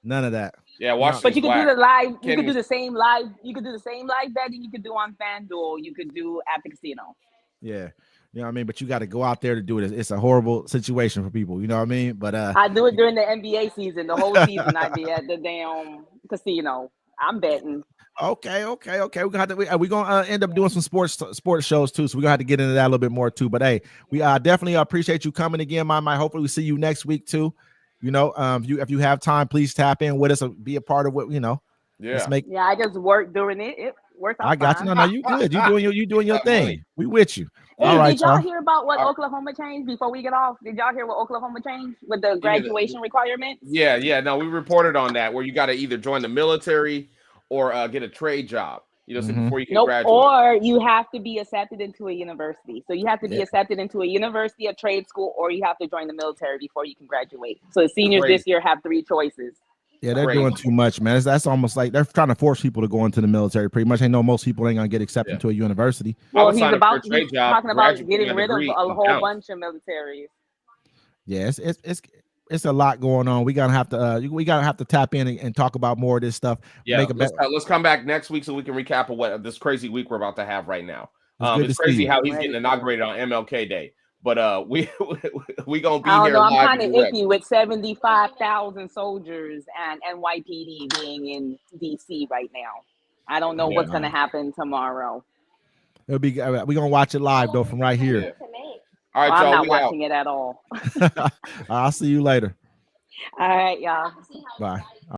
None of that. Yeah, Washington. But you can do the live. You can do the same live. You can do the same live betting you could do on FanDuel. You could do at the casino. Yeah. You know what I mean? But you got to go out there to do it. It's a horrible situation for people. You know what I mean? But I do it during the NBA season. The whole season I be at the damn casino. I'm betting. Okay. We're gonna end up doing some sports shows too, so we're gonna have to get into that a little bit more too. But hey, we definitely appreciate you coming again, my. Hopefully we see you next week too. You know, if you have time, please tap in with us or be a part of what, you know. Yeah. I just work during it. It works out. I got fine. you. No, you good. You doing your thing. We with you. Hey, all right, did y'all hear about what Oklahoma changed before we get off? Did y'all hear what Oklahoma changed with the graduation requirements? Yeah. No, we reported on that, where you got to either join the military or get a trade job, before you can graduate. Or you have to be accepted into a university. So you have to be accepted into a university, a trade school, or you have to join the military before you can graduate. So the seniors this year have 3 choices. Yeah, they're doing too much, man. That's almost like they're trying to force people to go into the military. Pretty much, I know most people ain't gonna get accepted to a university. Well, he's talking about getting rid of a whole bunch of militaries. Yeah, it's a lot going on. We gotta have to tap in and talk about more of this stuff. Yeah, let's come back next week so we can recap of what this crazy week we're about to have right now. It's crazy how he's getting inaugurated on MLK Day. But we gonna be here. I'm kind of iffy with 75,000 soldiers and NYPD being in DC right now. I don't know what's gonna happen tomorrow. It'll be we're gonna watch it live though from right here. All right, I'm not watching it at all. I'll see you later. All right, y'all. Bye.